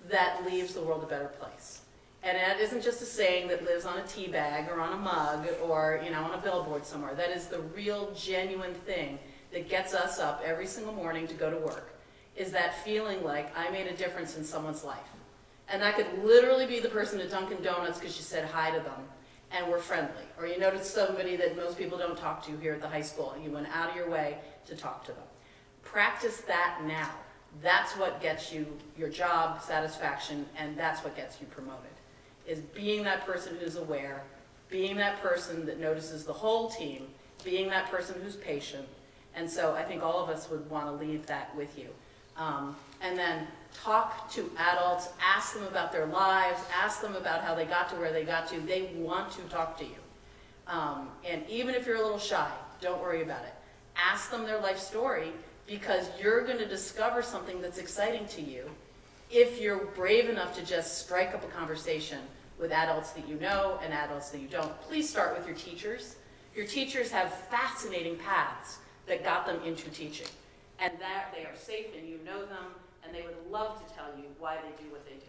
S2: that leaves the world a better place. And that isn't just a saying that lives on a tea bag or on a mug or on a billboard somewhere. That is the real, genuine thing that gets us up every single morning to go to work, is that feeling like I made a difference in someone's life. And that could literally be the person at Dunkin' Donuts because you said hi to them and were friendly. Or you noticed somebody that most people don't talk to here at the high school and you went out of your way to talk to them. Practice that now. That's what gets you your job satisfaction, and that's what gets you promoted, is being that person who's aware, being that person that notices the whole team, being that person who's patient. And so I think all of us would want to leave that with you. And then talk to adults, ask them about their lives, ask them about how they got to where they got to. They want to talk to you. And even if you're a little shy, don't worry about it. Ask them their life story, because you're going to discover something that's exciting to you if you're brave enough to just strike up a conversation with adults that you know and adults that you don't. Please start with your teachers. Your teachers have fascinating paths that got them into teaching, and that they are safe and you know them, and they would love to tell you why they do what they do.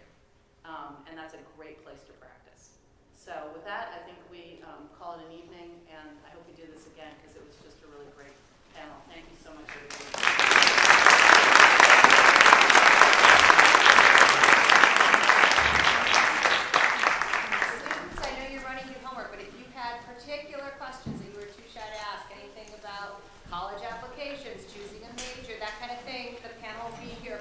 S2: And that's a great place to practice. So with that, I think we call it an evening, and I hope we do this again, because it was just a really great panel. Thank you so much, everybody.
S1: Students, I know you're running your homework, but if you had particular questions that you were too shy to ask, anything about college applications, choosing a major, that kind of thing, the panel will be here